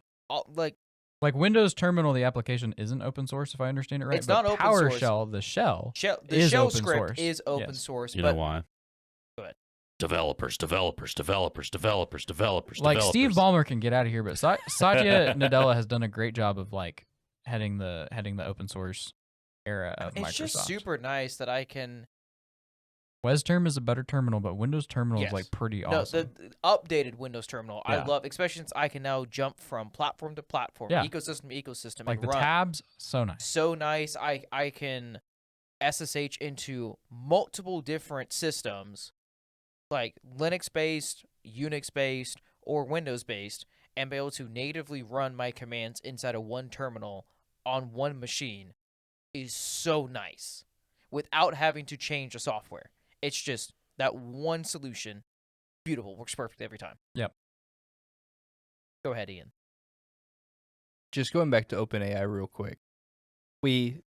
like Like Windows Terminal, the application isn't open source, if I understand it right. It's but not open source. PowerShell, the shell, the is shell open script source. is open Yes. source. You but know why? Go ahead. Developers. Like Steve Ballmer can get out of here, but Satya Nadella has done a great job of like heading the open source era of it's Microsoft. just super nice that I can. WesTerm is a better terminal, but Windows Terminal Yes. is like pretty No, awesome. the updated Windows terminal, I Yeah. love, especially since I can now jump from platform to platform, Yeah. ecosystem to ecosystem, Like and the run. tabs, so nice. So nice. I can SSH into multiple different systems, like Linux based, Unix based, or Windows based, and be able to natively run my commands inside of one terminal on one machine is so nice without having to change the software. It's just that one solution. Beautiful. Works perfect every time. Yep. Go ahead, Ian. Just going back to OpenAI real quick. We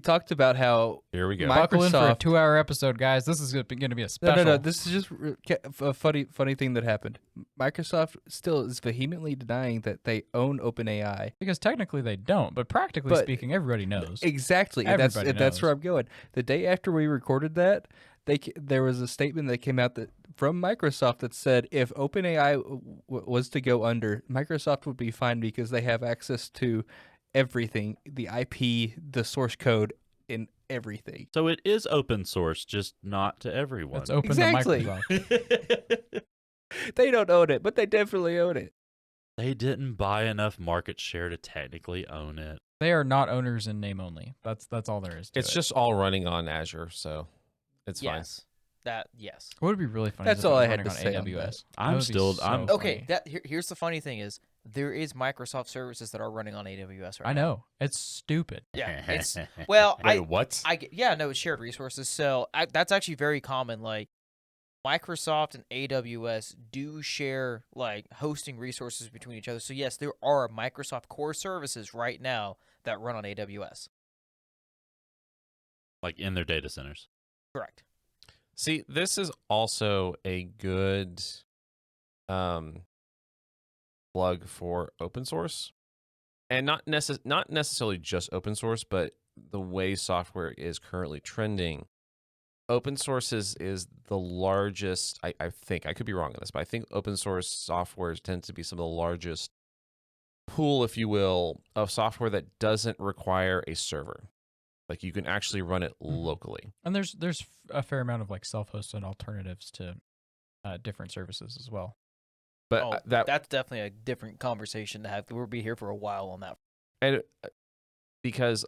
talked about how Here we go. Buckle in for a Microsoft- 2-hour episode, guys. This is going to be a no, special. no. This is just a funny thing that happened. Microsoft still is vehemently denying that they own OpenAI. Because technically they don't, but practically But- speaking, everybody knows. Exactly. Everybody That's knows. where I'm going. The day after we recorded that, there was a statement that came out from Microsoft that said if OpenAI was to go under, Microsoft would be fine because they have access to everything, the IP, the source code, and everything. So it is open source, just not to everyone. It's open Exactly. to Microsoft. They don't own it, but they definitely own it. They didn't buy enough market share to technically own it. They are not owners in name only. That's all there is to It's it. just all running on Azure, so it's fine. Yes. Yes. What would be really funny. That's is if all it was I had running to on say on AWS. that. I'm That would be still- so I'm- Okay, funny. here's the funny thing is there is Microsoft services that are running on AWS right I now. know it's stupid. Yeah, it's well, Wait, what? no, it's shared resources. So that's actually very common. Like Microsoft and AWS do share like hosting resources between each other. So yes, there are Microsoft core services right now that run on AWS. like in their data centers. Correct. See, this is also a good plug for open source, and not necessarily just open source, but the way software is currently trending. Open source is the largest. I think I could be wrong on this, but I think open source software tends to be some of the largest pool, if you will, of software that doesn't require a server. Like you can actually run it locally. And there's a fair amount of like self-hosted alternatives to different services as well. But That's definitely a different conversation to have. We'll be here for a while on that. and because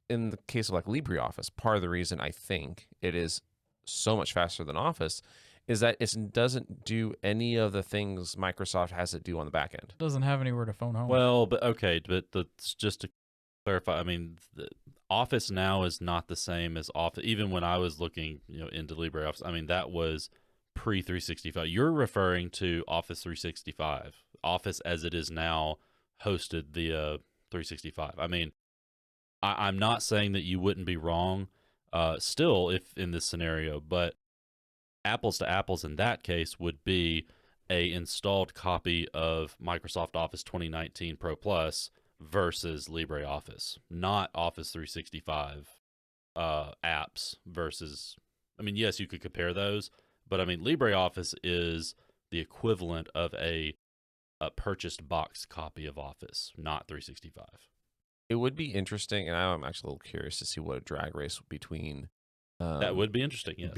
in the case of like LibreOffice, part of the reason I think it is so much faster than Office is that it doesn't do any of the things Microsoft has it do on the back end. Doesn't have anywhere to phone home. Well, but okay, but that's just to clarify. I mean, the Office now is not the same as Office. Even when I was looking, into LibreOffice, I mean that was pre 365. You're referring to Office 365, Office as it is now hosted via 365. I mean, I'm not saying that you wouldn't be wrong, still, if in this scenario, but apples to apples in that case would be a installed copy of Microsoft Office 2019 Pro Plus versus LibreOffice, not Office 365 apps versus. I mean, yes, you could compare those, but I mean, LibreOffice is the equivalent of a purchased box copy of Office, not 365. It would be interesting, and I'm actually a little curious to see what a drag race between. That would be interesting. Yes.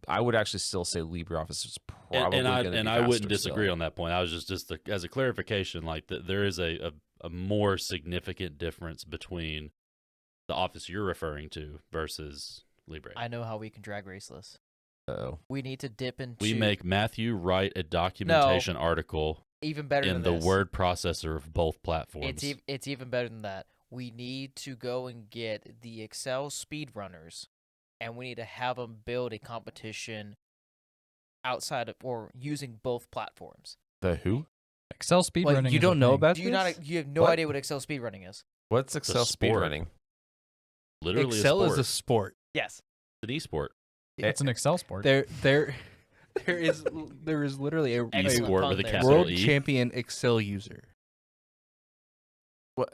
I would actually still say LibreOffice is probably and going to be I wouldn't faster disagree still. on that point. I was just as a clarification, like there is a more significant difference between the Office you're referring to versus Libre. I know how we can drag race this. Oh, We need to dip into We make Matthew write a documentation article even better in than the this. word processor of both platforms. It's even better than that. We need to go and get the Excel speedrunners, and we need to have them build a competition outside of or using both platforms. the who? Excel speedrunning. What, you don't know about Do you this? not? You have no What? idea what Excel speedrunning is. What's Excel sport. speedrunning? Literally Excel a is sport. a sport. Yes. It's an e-sport. It's an Excel sport. There is literally a Excellent E-sport pun with a there. capital world E. champion Excel user. What?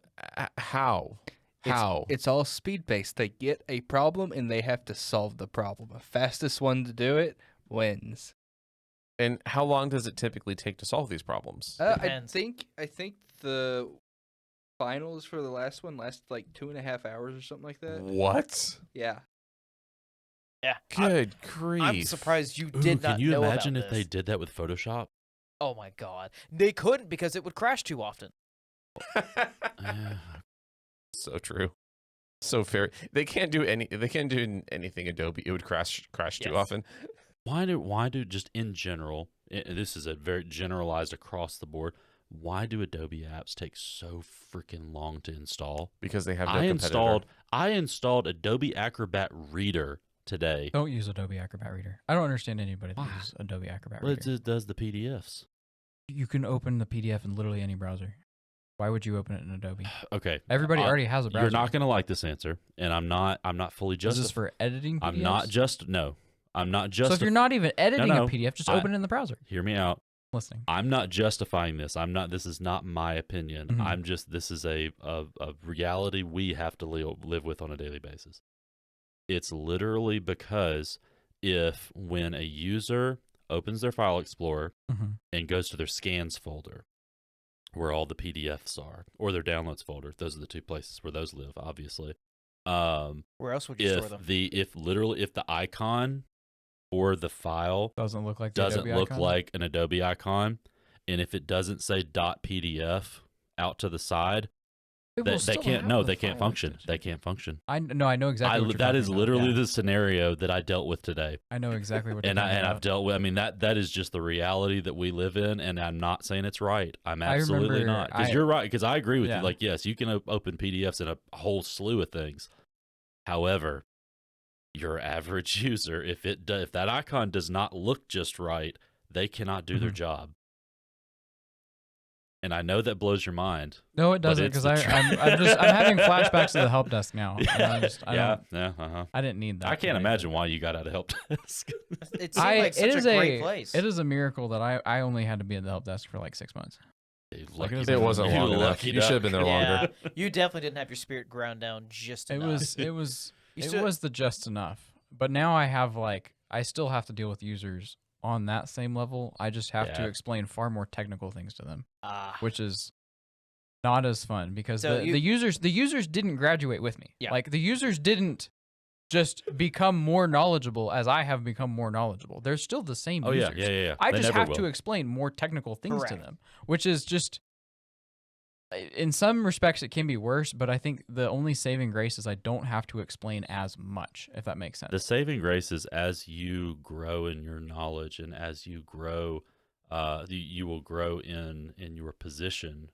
How? How? It's all speed based. They get a problem and they have to solve the problem. The fastest one to do it wins. And how long does it typically take to solve these problems? I Depends. think the finals for the last one lasted like 2.5 hours or something like that. What? Yeah. Yeah. Good grief! I'm surprised you Ooh, did not can you know imagine about if they this. did that with Photoshop? Oh my god, they couldn't because it would crash too often. So true. So fair. They can't do anything Adobe. It would crash too Yes. often. Why do just in general, this is a very generalized across the board, why do Adobe apps take so freaking long to install? Because they have no I competitor. installed Adobe Acrobat Reader today. Don't use Adobe Acrobat Reader. I don't understand anybody that Why? uses Adobe Acrobat Well, Reader. it does the PDFs. You can open the PDF in literally any browser. Why would you open it in Adobe? Okay. Everybody already has a browser. You're not going to like this answer, and I'm not fully Is just. this for editing PDFs? I'm not just. So if you're not even editing no. a PDF, just I- open it in the browser. Hear me out. Listening. I'm not justifying this. This is not my opinion. Mhm. This is a reality we have to live with on a daily basis. It's literally because when a user opens their file explorer Mm-hmm. and goes to their scans folder where all the PDFs are, or their downloads folder, those are the two places where those live, obviously. Where else would you store them? If the icon or the file Doesn't look like the doesn't Adobe look icon. like an Adobe icon, and if it doesn't say .pdf out to the side, It will they still can't. have No, the they can't file function. extension. They can't function. I know exactly. What you're That is talking about, literally yeah. the scenario that I dealt with today, I know exactly what. You're and talking I've about. dealt with. I mean that is just the reality that we live in, and I'm not saying it's right. I'm absolutely remember not, because you're right. Because I agree with Yeah. you. Like, yes, you can open PDFs and a whole slew of things. However, your average user, if that icon does not look just right, they cannot do their Mhm. job. And I know that blows your mind. No, it doesn't, it's because the I'm having flashbacks to the help desk now. And I didn't need that. I can't today, imagine why you got out of help desk. It seemed like such a great place. It is a miracle that I only had to be at the help desk for like 6 months. Lucky it It wasn't duck. long You enough. lucky You should have been there Yeah. longer. You definitely didn't have your spirit ground down just It enough. was You it still- was the just enough. But now I still have to deal with users on that same level. I just have to Yeah. explain far more technical things to them, Ah. which is not as fun because So the users didn't graduate with me. Yeah. Like the users didn't just become more knowledgeable as I have become more knowledgeable. They're still the same Oh yeah, users. yeah. I They just never have will. to explain more technical things to Correct. them, which is just in some respects it can be worse, but I think the only saving grace is I don't have to explain as much, if that makes sense. The saving grace is as you grow in your knowledge and as you grow, you will grow in your position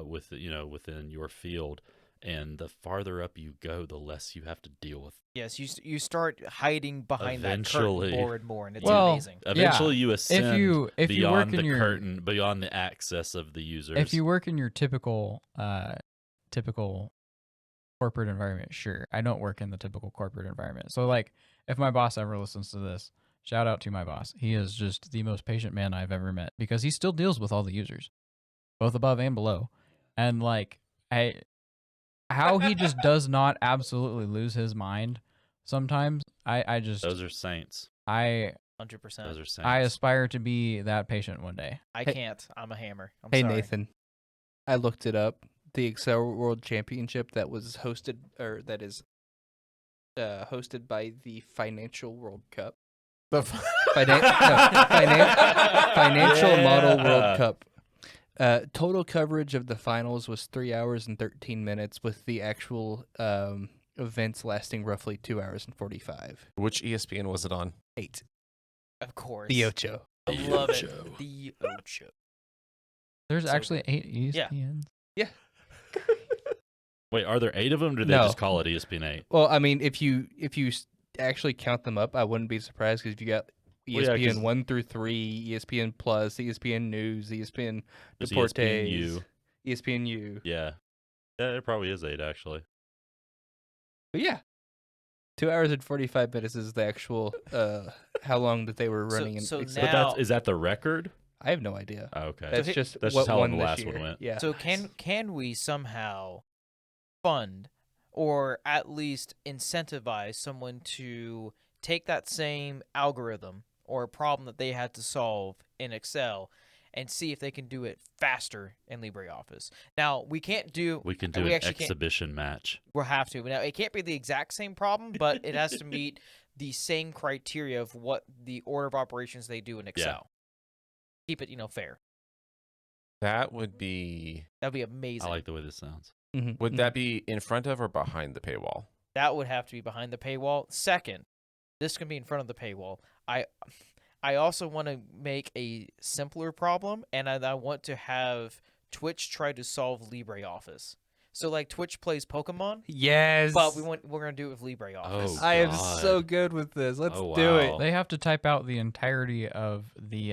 within your field. And the farther up you go, the less you have to deal with. Yes, you start hiding behind that Eventually. curtain more and more, and it's Well, amazing. Eventually, you ascend you work beyond in the your- curtain, beyond the access of the users. If you work in your typical corporate environment, sure. I don't work in the typical corporate environment. So like if my boss ever listens to this, shout out to my boss. He is just the most patient man I've ever met because he still deals with all the users, both above and below. And like how he just does not absolutely lose his mind sometimes. I just those are saints. I 100%. Those are saints. I aspire to be that patient one day. I Hey- can't. I'm a hammer. I'm Hey sorry. Nathan, I looked it up. The Excel World Championship that was hosted, or that is hosted by the Financial World Cup. The Financial Model Yeah. World Cup. Total coverage of the finals was 3 hours and 13 minutes, with the actual events lasting roughly 2 hours and 45. Which ESPN was it on? 8. Of course. The Ocho. I love it. The Ocho. There's So actually good. 8 ESPNs. Wait, are there 8 of them? Or do they No. just call it ESPN 8? Well, I mean, if you actually count them up, I wouldn't be surprised because if you got Well, yeah, ESPN 'cause- 1 through 3, ESPN Plus, ESPN News, ESPN There's Deportes, ESPNU. ESPNU. Yeah. Yeah, it probably is 8, actually. But yeah, 2 hours and 45 minutes is the actual how long that they were running. So in now- But is that the record? I have no idea. Oh, okay. That's he- just That's what just how won the this last year. one went. Yeah. So can we somehow fund or at least incentivize someone to take that same algorithm or a problem that they had to solve in Excel and see if they can do it faster in LibreOffice? Now, we can't do We can do we an actually can't- exhibition match. we'll have to. Now, it can't be the exact same problem, but it has to meet the same criteria of what the order of operations they do in Excel. Keep it, fair. That would be. That'd be amazing. I like the way this sounds. Mhm, Would mhm. that be in front of or behind the paywall? That would have to be behind the paywall. Second, this can be in front of the paywall. I also want to make a simpler problem, and I want to have Twitch try to solve LibreOffice. So like Twitch plays Pokemon, Yes. but we're gonna do it with LibreOffice. Oh, I am God. so good with this. Let's Oh, do wow. it. They have to type out the entirety of the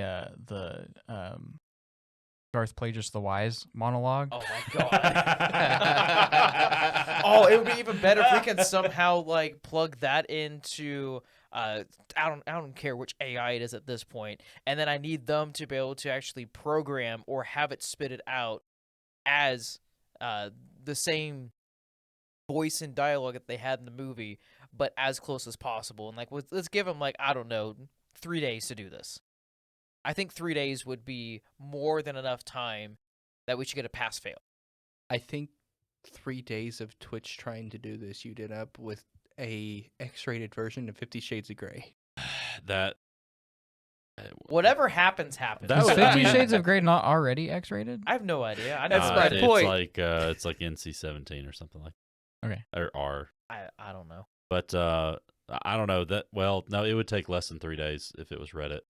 Darth Plagueis the Wise monologue. Oh my god. Oh, it would be even better if we can somehow like plug that into I don't care which AI it is at this point, and then I need them to be able to actually program or have it spit it out as the same voice and dialogue that they had in the movie, but as close as possible. And like let's give them like, I don't know, 3 days to do this. I think 3 days would be more than enough time that we should get a pass fail. I think 3 days of Twitch trying to do this, you'd end up with a X-rated version of 50 Shades of Grey. That. Whatever happens, happens. That Is would- 50 I mean- Shades of Grey not already X-rated? I have no idea. I That's don't my know. point. It's like NC-17 or something like. Okay. Or R. I don't know. But I don't know that. Well, no, it would take less than 3 days if it was Reddit.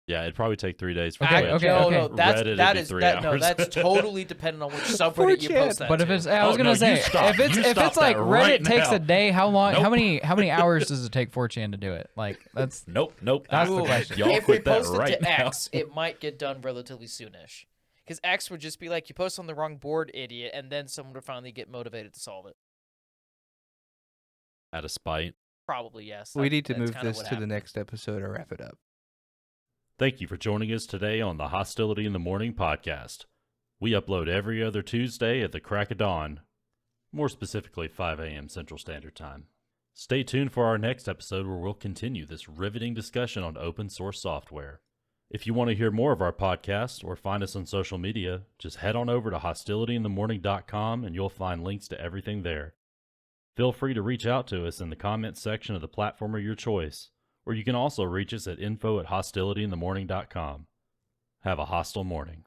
Yeah, it'd probably take 3 days for Okay, Twitch. okay, no, okay. no, Reddit, it'd that be is 3 that, no, hours. that's totally dependent on which subreddit you 4chan. post that But if to. it's, I was Oh, gonna no, say, you stop. if You it's stop like that Reddit right takes now. a day, how long? How Nope. many hours does it take 4chan to do it? Like that's Nope. That's the Ooh, question. Y'all if we quit that post it right to now. X, it might get done relatively soonish. Because X would just be like, you post on the wrong board, idiot, and then someone would finally get motivated to solve it. Out of spite. Probably, yes. We need to That's move kinda this what to the happened. next episode or wrap it up. Thank you for joining us today on the Hostility in the Morning podcast. We upload every other Tuesday at the crack of dawn, more specifically 5 a.m. Central Standard Time. Stay tuned for our next episode where we'll continue this riveting discussion on open source software. If you want to hear more of our podcast or find us on social media, just head on over to hostilityinthemorning.com and you'll find links to everything there. Feel free to reach out to us in the comments section of the platform of your choice, or you can also reach us at info@hostilityinthemorning.com. Have a hostile morning.